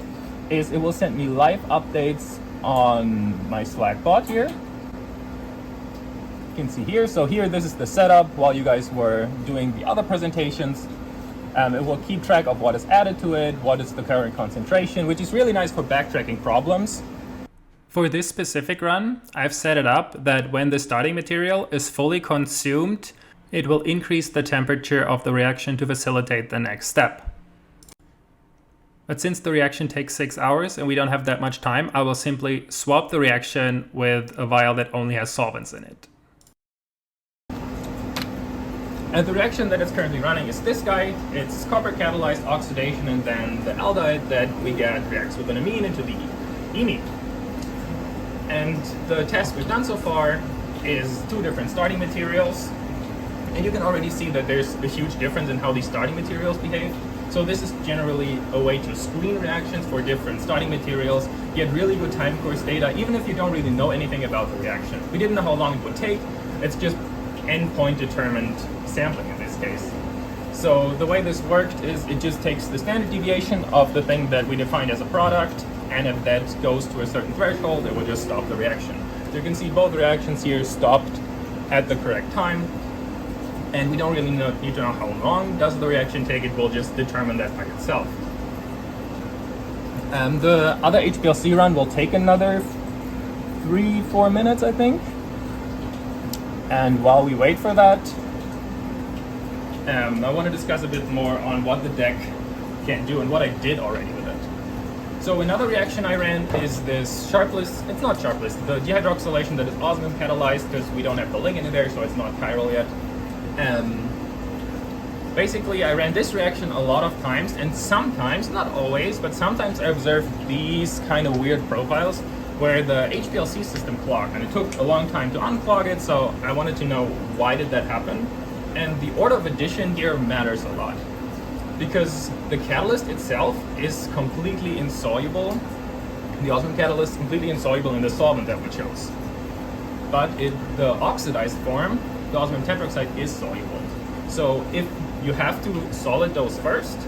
is it will send me live updates on my Slack bot here. You can see here, so here this is the setup while you guys were doing the other presentations. It will keep track of what is added to it, what is the current concentration, which is really nice for backtracking problems. For this specific run, I've set it up that when the starting material is fully consumed, it will increase the temperature of the reaction to facilitate the next step. But since the reaction takes 6 hours and we don't have that much time, I will simply swap the reaction with a vial that only has solvents in it. And the reaction that is currently running is this guy. It's copper catalyzed oxidation, and then the aldehyde that we get reacts with an amine into the imine. And the test we've done so far is 2 different starting materials. And you can already see that there's a huge difference in how these starting materials behave. So this is generally a way to screen reactions for different starting materials, get really good time course data, even if you don't really know anything about the reaction. We didn't know how long it would take. It's just endpoint determined sampling in this case. So the way this worked is it just takes the standard deviation of the thing that we defined as a product, and if that goes to a certain threshold, it will just stop the reaction. So you can see both reactions here stopped at the correct time, and we don't really need to know how long does the reaction take. It will just determine that by itself. The other HPLC run will take another 3-4 minutes, I think. And while we wait for that, I want to discuss a bit more on what the deck can do and what I did already with it. So another reaction I ran is this sharpless, it's not sharpless, the dehydroxylation that is osmium catalyzed, because we don't have the ligand in there, so it's not chiral yet. Basically, I ran this reaction a lot of times, and sometimes, not always, but sometimes I observed these kind of weird profiles where the HPLC system clogged, and it took a long time to unclog it, so I wanted to know why did that happen. And the order of addition here matters a lot, because the catalyst itself is completely insoluble. The osmium catalyst is completely insoluble in the solvent that we chose. But in the oxidized form, the osmium tetroxide is soluble. So if you have to solid dose first,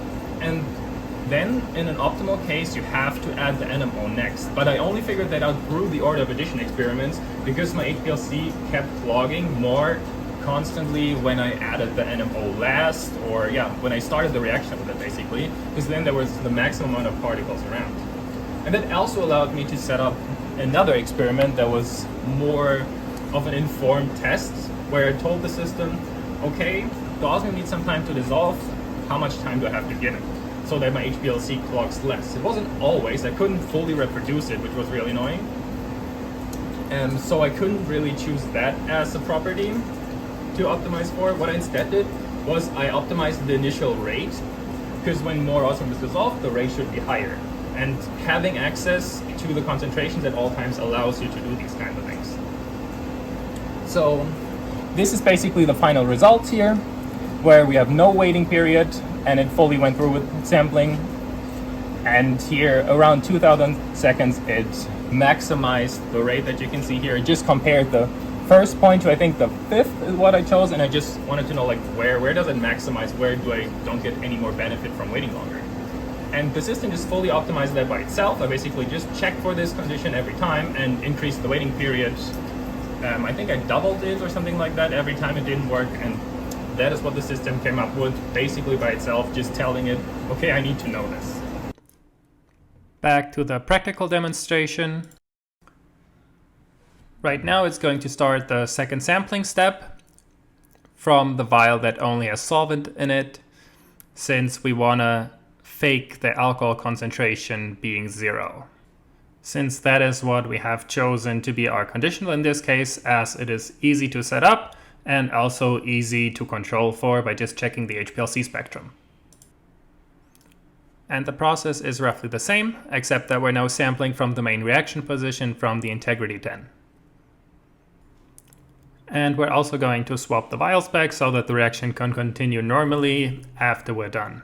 and then in an optimal case you have to add the NMO next. But I only figured that out through the order of addition experiments because my HPLC kept clogging more constantly when I added the NMO last, or yeah, when I started the reaction with it basically, because then there was the maximum amount of particles around. And that also allowed me to set up another experiment that was more of an informed test, where I told the system, okay, the osmium needs some time to dissolve, how much time do I have to give it? So that my HPLC clogs less. It wasn't always, I couldn't fully reproduce it, which was really annoying. And so I couldn't really choose that as a property to optimize for. What I instead did was I optimized the initial rate, because when more osmium is dissolved, the rate should be higher. And having access to the concentrations at all times allows you to do these kinds of things. So this is basically the final result here, where we have no waiting period, and it fully went through with sampling. And here, around 2000 seconds, it maximized the rate that you can see here. It just compared the first point to, I think, the fifth is what I chose, and I just wanted to know, like, where does it maximize? Where do I don't get any more benefit from waiting longer? And the system just fully optimized that by itself. I basically just checked for this condition every time and increased the waiting period. I think I doubled it or something like that every time it didn't work, and that is what the system came up with, basically by itself, just telling it, okay, I need to know this. Back to the practical demonstration. Right now it's going to start the second sampling step from the vial that only has solvent in it, since we want to fake the alcohol concentration being 0. Since that is what we have chosen to be our conditional in this case, as it is easy to set up and also easy to control for by just checking the HPLC spectrum. And the process is roughly the same, except that we're now sampling from the main reaction position from the integrity 10. And we're also going to swap the vials back so that the reaction can continue normally after we're done.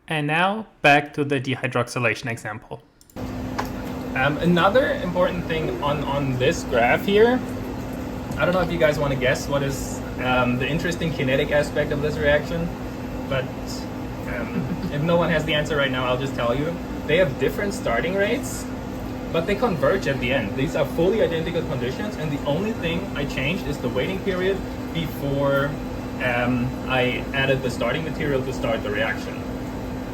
And now back to the dehydroxylation example. Another important thing on this graph here, I don't know if you guys want to guess what is the interesting kinetic aspect of this reaction, but if no one has the answer right now, I'll just tell you. They have different starting rates, but they converge at the end. These are fully identical conditions, and the only thing I changed is the waiting period before I added the starting material to start the reaction.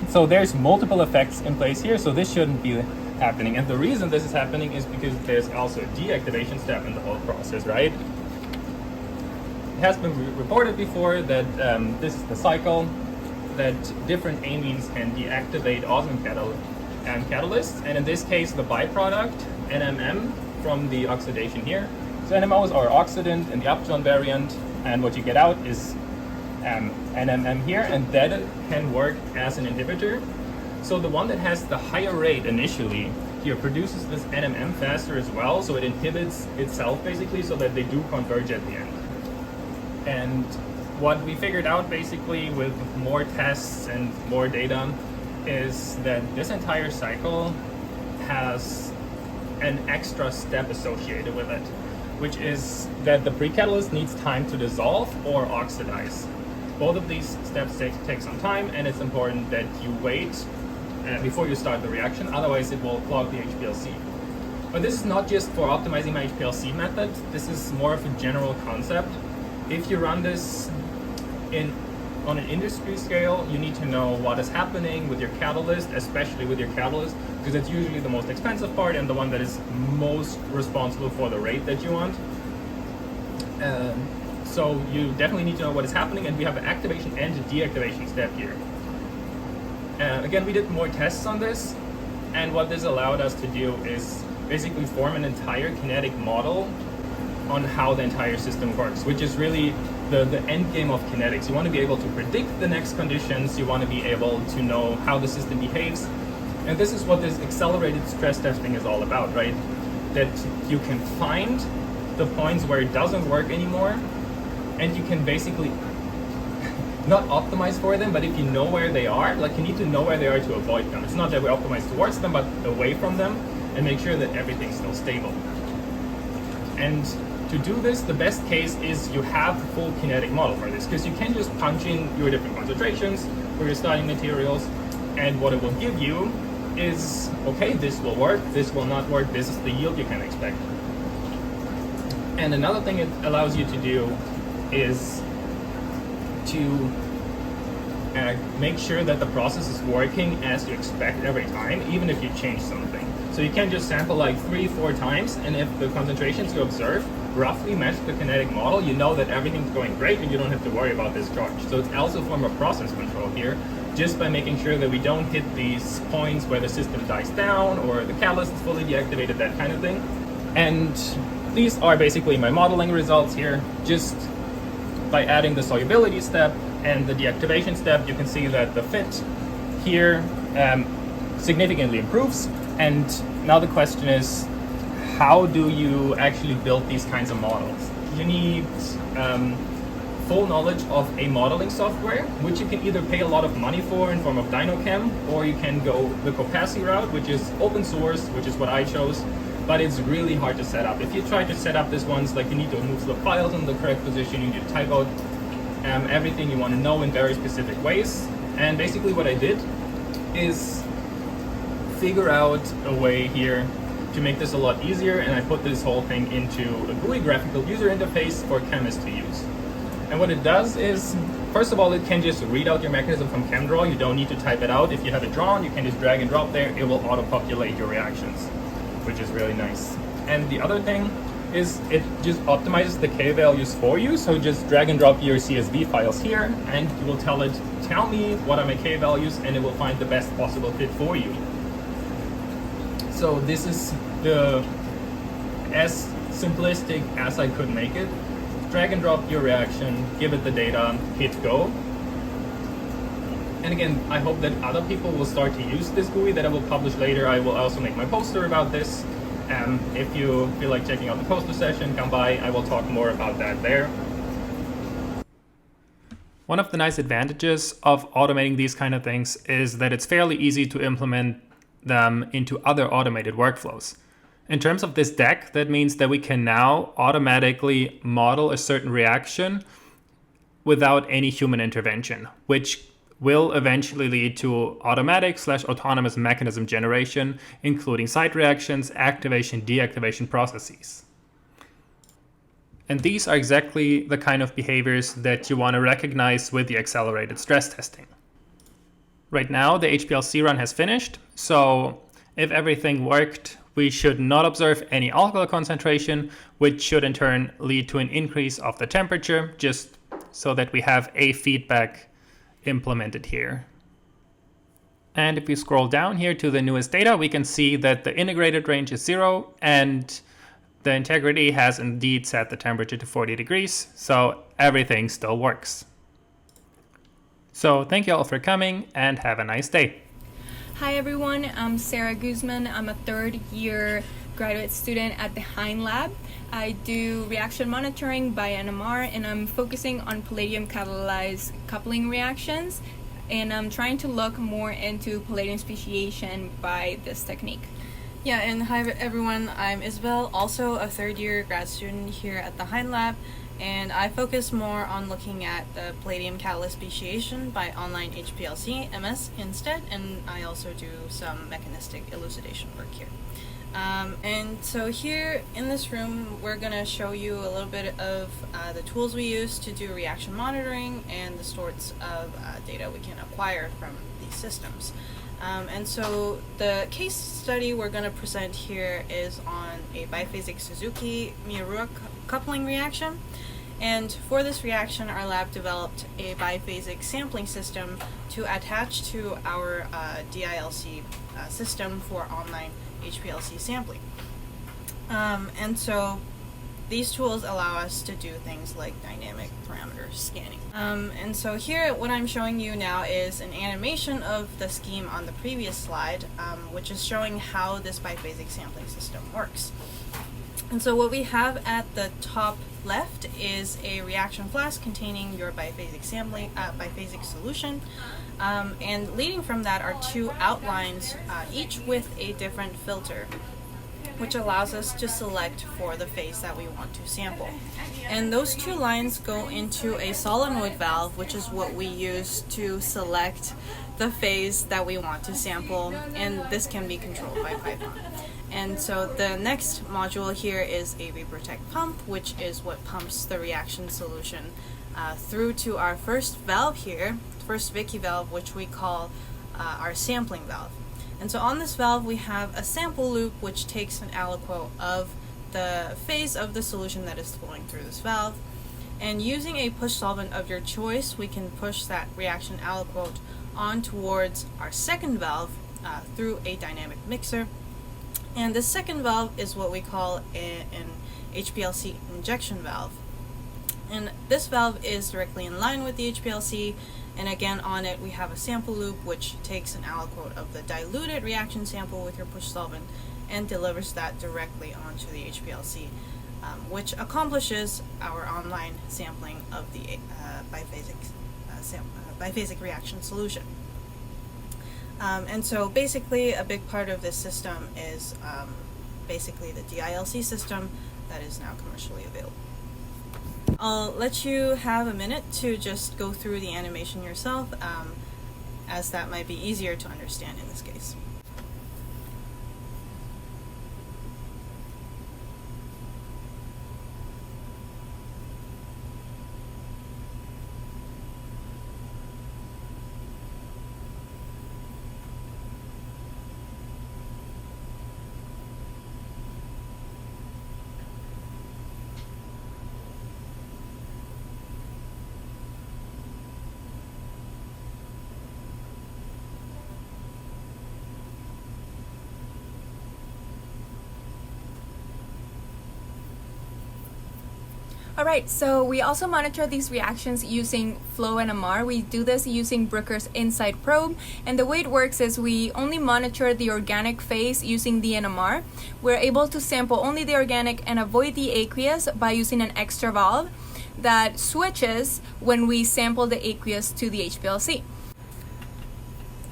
So there's multiple effects in place here, so this shouldn't be happening. And the reason this is happening is because there's also a deactivation step in the whole process, right? It has been reported before that this is the cycle that different amines can deactivate osmium catalysts, and in this case the byproduct NMM from the oxidation here. So NMOs are oxidant in the upjohn variant, and what you get out is NMM here, and that can work as an inhibitor. So the one that has the higher rate initially here produces this NMM faster as well, so it inhibits itself basically, so that they do converge at the end. And what we figured out basically with more tests and more data is that this entire cycle has an extra step associated with it, which is that the precatalyst needs time to dissolve or oxidize. Both of these steps take some time, and it's important that you wait before you start the reaction, otherwise it will clog the HPLC. But this is not just for optimizing my HPLC method, this is more of a general concept. If you run this on an industry scale, you need to know what is happening with your catalyst, especially with your catalyst, because it's usually the most expensive part and the one that is most responsible for the rate that you want. So you definitely need to know what is happening, and we have an activation and a deactivation step here. Again, we did more tests on this, and what this allowed us to do is basically form an entire kinetic model on how the entire system works, which is really the end game of kinetics. You want to be able to predict the next conditions, you want to be able to know how the system behaves And this is what this accelerated stress testing is all about, right? That you can find the points where it doesn't work anymore, and you can basically not optimize for them, but if you know where they are, like you need to know where they are to avoid them. It's not that we optimize towards them, but away from them, and make sure that everything's still stable. And to do this, the best case is you have a full kinetic model for this, because you can just punch in your different concentrations for your starting materials, and what it will give you is, okay, this will work, this will not work, this is the yield you can expect. And another thing it allows you to do is to make sure that the process is working as you expect every time, even if you change something. So you can just sample like 3-4 times, and if the concentrations you observe roughly match the kinetic model, you know that everything's going great and you don't have to worry about this charge. So it's also a form of process control here, just by making sure that we don't hit these points where the system dies down or the catalyst is fully deactivated, that kind of thing. And these are basically my modeling results here. Just by adding the solubility step and the deactivation step, you can see that the fit here significantly improves. And now the question is, how do you actually build these kinds of models? You need full knowledge of a modeling software, which you can either pay a lot of money for in form of DynoChem, or you can go the Copassi route, which is open source, which is what I chose, but it's really hard to set up. If you try to set up this one, like you need to move the files in the correct position, you need to type out everything you want to know in very specific ways. And basically what I did is figure out a way here to make this a lot easier, and I put this whole thing into a GUI, graphical user interface, for chemists to use. And what it does is, first of all, it can just read out your mechanism from ChemDraw. You don't need to type it out. If you have it drawn, you can just drag and drop there. It will auto-populate your reactions, which is really nice. And the other thing is it just optimizes the K values for you. So just drag and drop your CSV files here, and you will tell it, tell me what are my K values, and it will find the best possible fit for you. So this is as simplistic as I could make it. Drag and drop your reaction, give it the data, hit go. And again, I hope that other people will start to use this GUI that I will publish later. I will also make my poster about this. If you feel like checking out the poster session, come by. I will talk more about that there. One of the nice advantages of automating these kind of things is that it's fairly easy to implement them into other automated workflows. In terms of this deck, that means that we can now automatically model a certain reaction without any human intervention, which will eventually lead to automatic/autonomous mechanism generation, including site reactions, activation, deactivation processes. And these are exactly the kind of behaviors that you want to recognize with the accelerated stress testing. Right now, the HPLC run has finished, so if everything worked, we should not observe any alcohol concentration, which should in turn lead to an increase of the temperature, just so that we have a feedback implemented here. And if we scroll down here to the newest data, we can see that the integrated range is 0, and the integrity has indeed set the temperature to 40 degrees, so everything still works. So thank you all for coming, and have a nice day. Hi everyone, I'm Sarah Guzman. I'm a third-year graduate student at the Hein Lab. I do reaction monitoring by NMR, and I'm focusing on palladium catalyzed coupling reactions, and I'm trying to look more into palladium speciation by this technique. Yeah, and hi everyone, I'm Isabel, also a third-year grad student here at the Hein Lab, and I focus more on looking at the palladium catalyst speciation by online HPLC MS instead, and I also do some mechanistic elucidation work here. And so here in this room, we're going to show you a little bit of the tools we use to do reaction monitoring and the sorts of data we can acquire from these systems. And so the case study we're going to present here is on a biphasic Suzuki-Miura coupling reaction. And for this reaction, our lab developed a biphasic sampling system to attach to our DILC system for online HPLC sampling. And so these tools allow us to do things like dynamic parameter scanning. And so here what I'm showing you now is an animation of the scheme on the previous slide, which is showing how this biphasic sampling system works. And so what we have at the top left is a reaction flask containing your biphasic solution, and leading from that are two outlines, each with a different filter, which allows us to select for the phase that we want to sample. And those two lines go into a solenoid valve, which is what we use to select the phase that we want to sample, and this can be controlled by Python. And so the next module here is a VaporTech pump, which is what pumps the reaction solution through to our first valve here, first Vicky valve, which we call our sampling valve. And so on this valve we have a sample loop which takes an aliquot of the phase of the solution that is flowing through this valve. And using a push solvent of your choice, we can push that reaction aliquot on towards our second valve through a dynamic mixer. And the second valve is what we call an HPLC injection valve. And this valve is directly in line with the HPLC, and again on it we have a sample loop which takes an aliquot of the diluted reaction sample with your push solvent and delivers that directly onto the HPLC, which accomplishes our online sampling of the biphasic reaction solution. And so basically a big part of this system is basically the DILC system that is now commercially available. I'll let you have a minute to just go through the animation yourself, as that might be easier to understand in this case. Alright, so we also monitor these reactions using Flow NMR. We do this using Brooker's Insight probe, and the way it works is we only monitor the organic phase using the NMR. We're able to sample only the organic and avoid the aqueous by using an extra valve that switches when we sample the aqueous to the HPLC.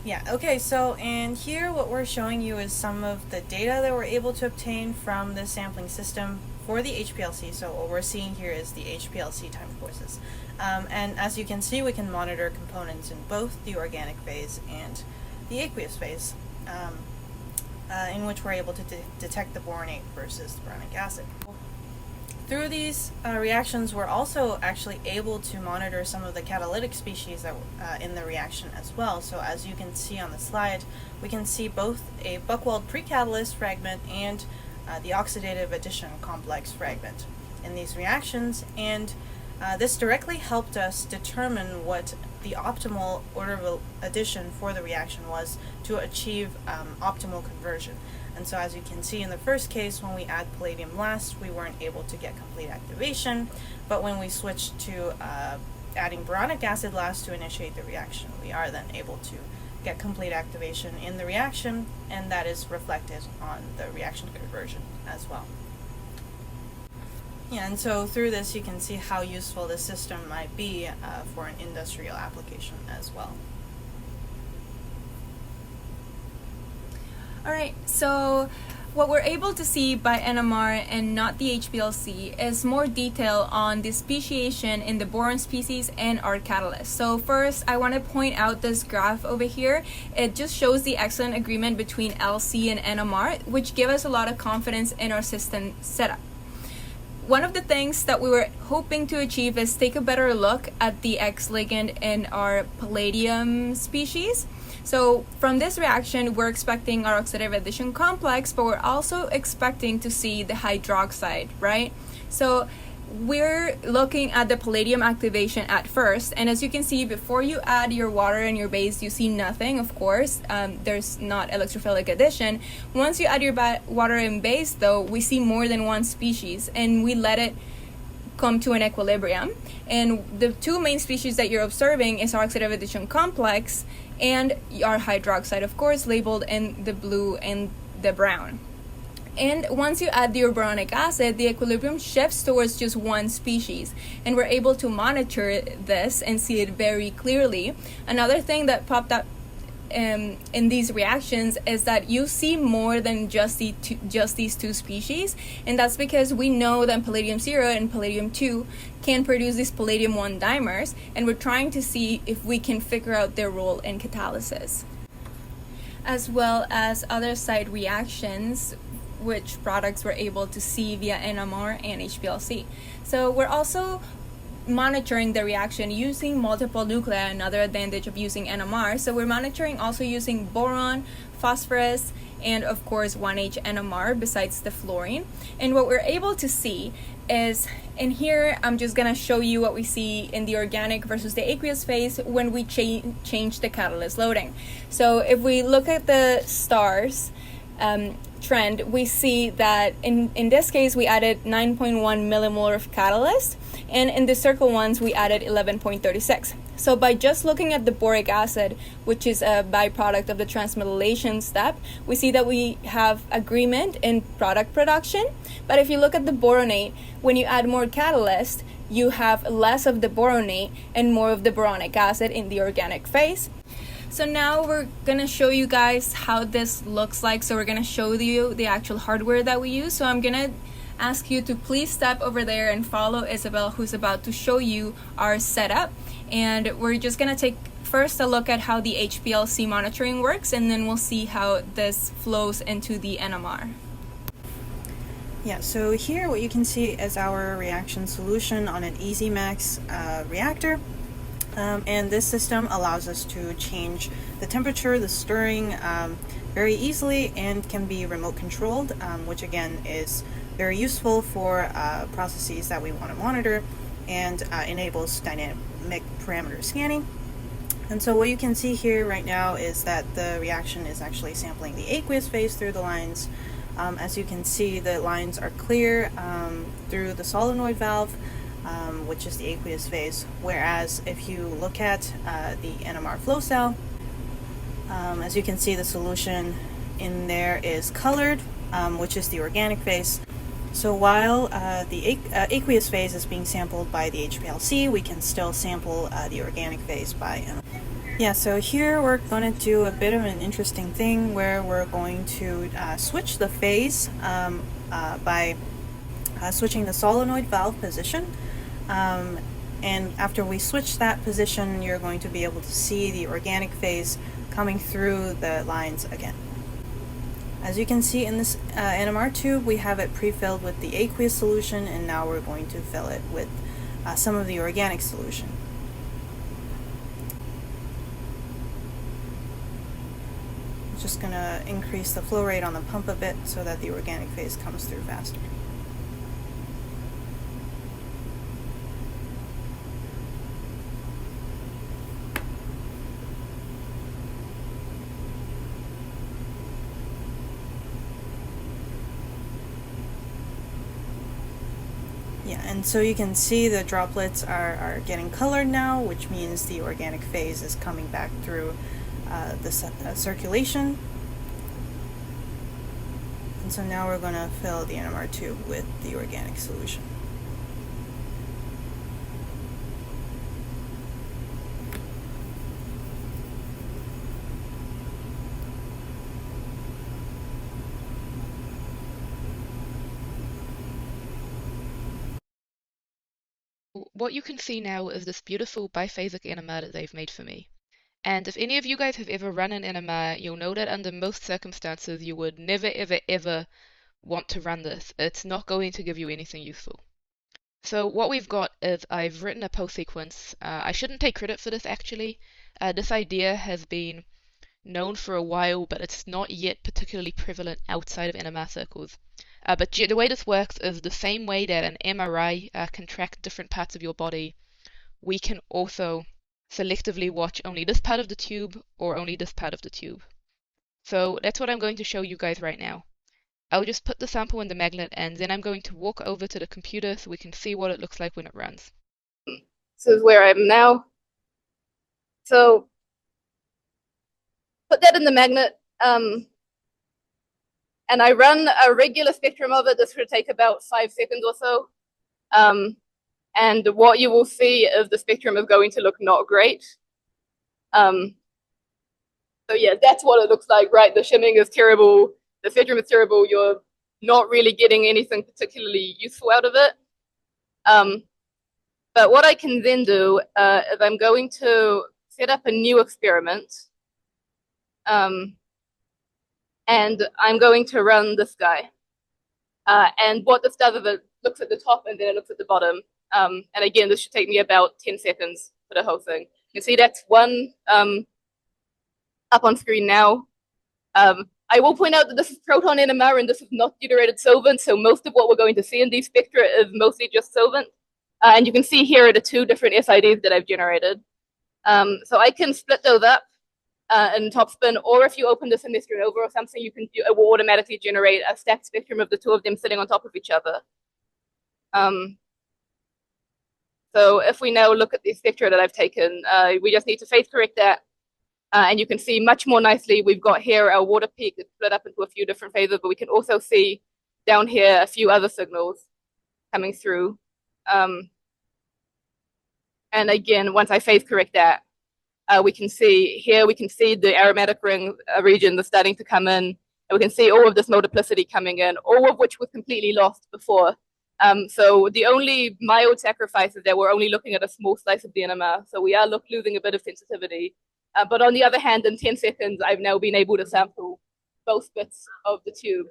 Yeah, okay, so and here what we're showing you is some of the data that we're able to obtain from the sampling system for the HPLC. So what we're seeing here is the HPLC time courses. And as you can see, we can monitor components in both the organic phase and the aqueous phase, in which we're able to detect the boronate versus the boronic acid. Through these reactions, we're also actually able to monitor some of the catalytic species that in the reaction as well. So as you can see on the slide, we can see both a Buchwald precatalyst fragment and the oxidative addition complex fragment in these reactions, and this directly helped us determine what the optimal order of addition for the reaction was to achieve optimal conversion. And so as you can see in the first case, when we add palladium last, we weren't able to get complete activation, but when we switched to adding boronic acid last to initiate the reaction, we are then able to get complete activation in the reaction, and that is reflected on the reaction conversion as well. Yeah, and so through this you can see how useful this system might be for an industrial application as well. Alright, so what we're able to see by NMR and not the HPLC is more detail on the speciation in the boron species and our catalyst. So first, I want to point out this graph over here. It just shows the excellent agreement between LC and NMR, which give us a lot of confidence in our system setup. One of the things that we were hoping to achieve is take a better look at the X ligand in our palladium species. So from this reaction, we're expecting our oxidative addition complex, but we're also expecting to see the hydroxide, right? So we're looking at the palladium activation at first, and as you can see, before you add your water and your base, you see nothing, of course. There's not electrophilic addition. Once you add your water and base, though, we see more than one species, and we let it come to an equilibrium. And the two main species that you're observing is our oxidative addition complex and our hydroxide, of course, labeled in the blue and the brown. And once you add the boronic acid, the equilibrium shifts towards just one species, and we're able to monitor this and see it very clearly. Another thing that popped up in these reactions is that you see more than just these two species, and that's because we know that palladium 0 and palladium 2 can produce these palladium 1 dimers, and we're trying to see if we can figure out their role in catalysis, as well as other side reactions which products we're able to see via NMR and HPLC. So we're also monitoring the reaction using multiple nuclei, another advantage of using NMR. So we're monitoring also using boron, phosphorus, and of course 1H NMR besides the fluorine. And what we're able to see is, in here I'm just gonna show you what we see in the organic versus the aqueous phase when we change the catalyst loading. So if we look at the stars trend, we see that in this case we added 9.1 millimolar of catalyst, and in the circle ones we added 11.36. So by just looking at the boric acid, which is a byproduct of the transmetallation step, we see that we have agreement in product production. But if you look at the boronate, when you add more catalyst, you have less of the boronate and more of the boronic acid in the organic phase. So now we're gonna show you guys how this looks like. So we're gonna show you the actual hardware that we use. So I'm gonna ask you to please step over there and follow Isabel, who's about to show you our setup. And we're just gonna take first a look at how the HPLC monitoring works, and then we'll see how this flows into the NMR. Yeah, so here what you can see is our reaction solution on an EasyMax reactor. And this system allows us to change the temperature, the stirring very easily, and can be remote controlled, which again is very useful for processes that we want to monitor, and enables dynamic parameter scanning. And so what you can see here right now is that the reaction is actually sampling the aqueous phase through the lines. As you can see, the lines are clear through the solenoid valve, which is the aqueous phase, whereas if you look at the NMR flow cell, as you can see, the solution in there is colored, which is the organic phase. So while the aqueous phase is being sampled by the HPLC, we can still sample the organic phase by NMR. Yeah, so here we're going to do a bit of an interesting thing where we're going to switch the phase by switching the solenoid valve position. And after we switch that position, you're going to be able to see the organic phase coming through the lines again. As you can see in this NMR tube, we have it pre-filled with the aqueous solution, and now we're going to fill it with some of the organic solution. Just going to increase the flow rate on the pump a bit so that the organic phase comes through faster. Yeah, and so you can see the droplets are getting colored now, which means the organic phase is coming back through the circulation. And so now we're going to fill the NMR tube with the organic solution. What you can see now is this beautiful biphasic NMR that they've made for me. And if any of you guys have ever run an NMR, you'll know that under most circumstances you would never ever ever want to run this. It's not going to give you anything useful. So what we've got is I've written a post sequence. I shouldn't take credit for this actually. This idea has been known for a while, but it's not yet particularly prevalent outside of NMR circles. But the way this works is the same way that an MRI can track different parts of your body. We can also selectively watch only this part of the tube or only this part of the tube. So that's what I'm going to show you guys right now. I'll just put the sample in the magnet and then I'm going to walk over to the computer so we can see what it looks like when it runs. This is where I am now. So put that in the magnet, and I run a regular spectrum of it. This should take about 5 seconds or so. And what you will see is the spectrum is going to look not great. So yeah, that's what it looks like, right? The shimming is terrible. The spectrum is terrible. You're not really getting anything particularly useful out of it. But what I can then do is I'm going to set up a new experiment. And I'm going to run this guy. And what this does is it looks at the top and then it looks at the bottom. And again, this should take me about 10 seconds for the whole thing. You can see that's one up on screen now. I will point out that this is proton NMR and this is not deuterated solvent, so most of what we're going to see in these spectra is mostly just solvent. And you can see here are the 2 different SIDs that I've generated. So I can split those up in top spin, or if you open this in Mr. Nova or something, it will automatically generate a stacked spectrum of the 2 of them sitting on top of each other. So if we now look at the spectra that I've taken, we just need to phase correct that. And you can see much more nicely, we've got here our water peak that's split up into a few different phases, but we can also see down here a few other signals coming through. And again, once I phase correct that, we can see here, we can see the aromatic ring region that's starting to come in, and we can see all of this multiplicity coming in, all of which was completely lost before. So the only mild sacrifice is that we're only looking at a small slice of the NMR, so we are losing a bit of sensitivity. But on the other hand, in 10 seconds, I've now been able to sample both bits of the tube.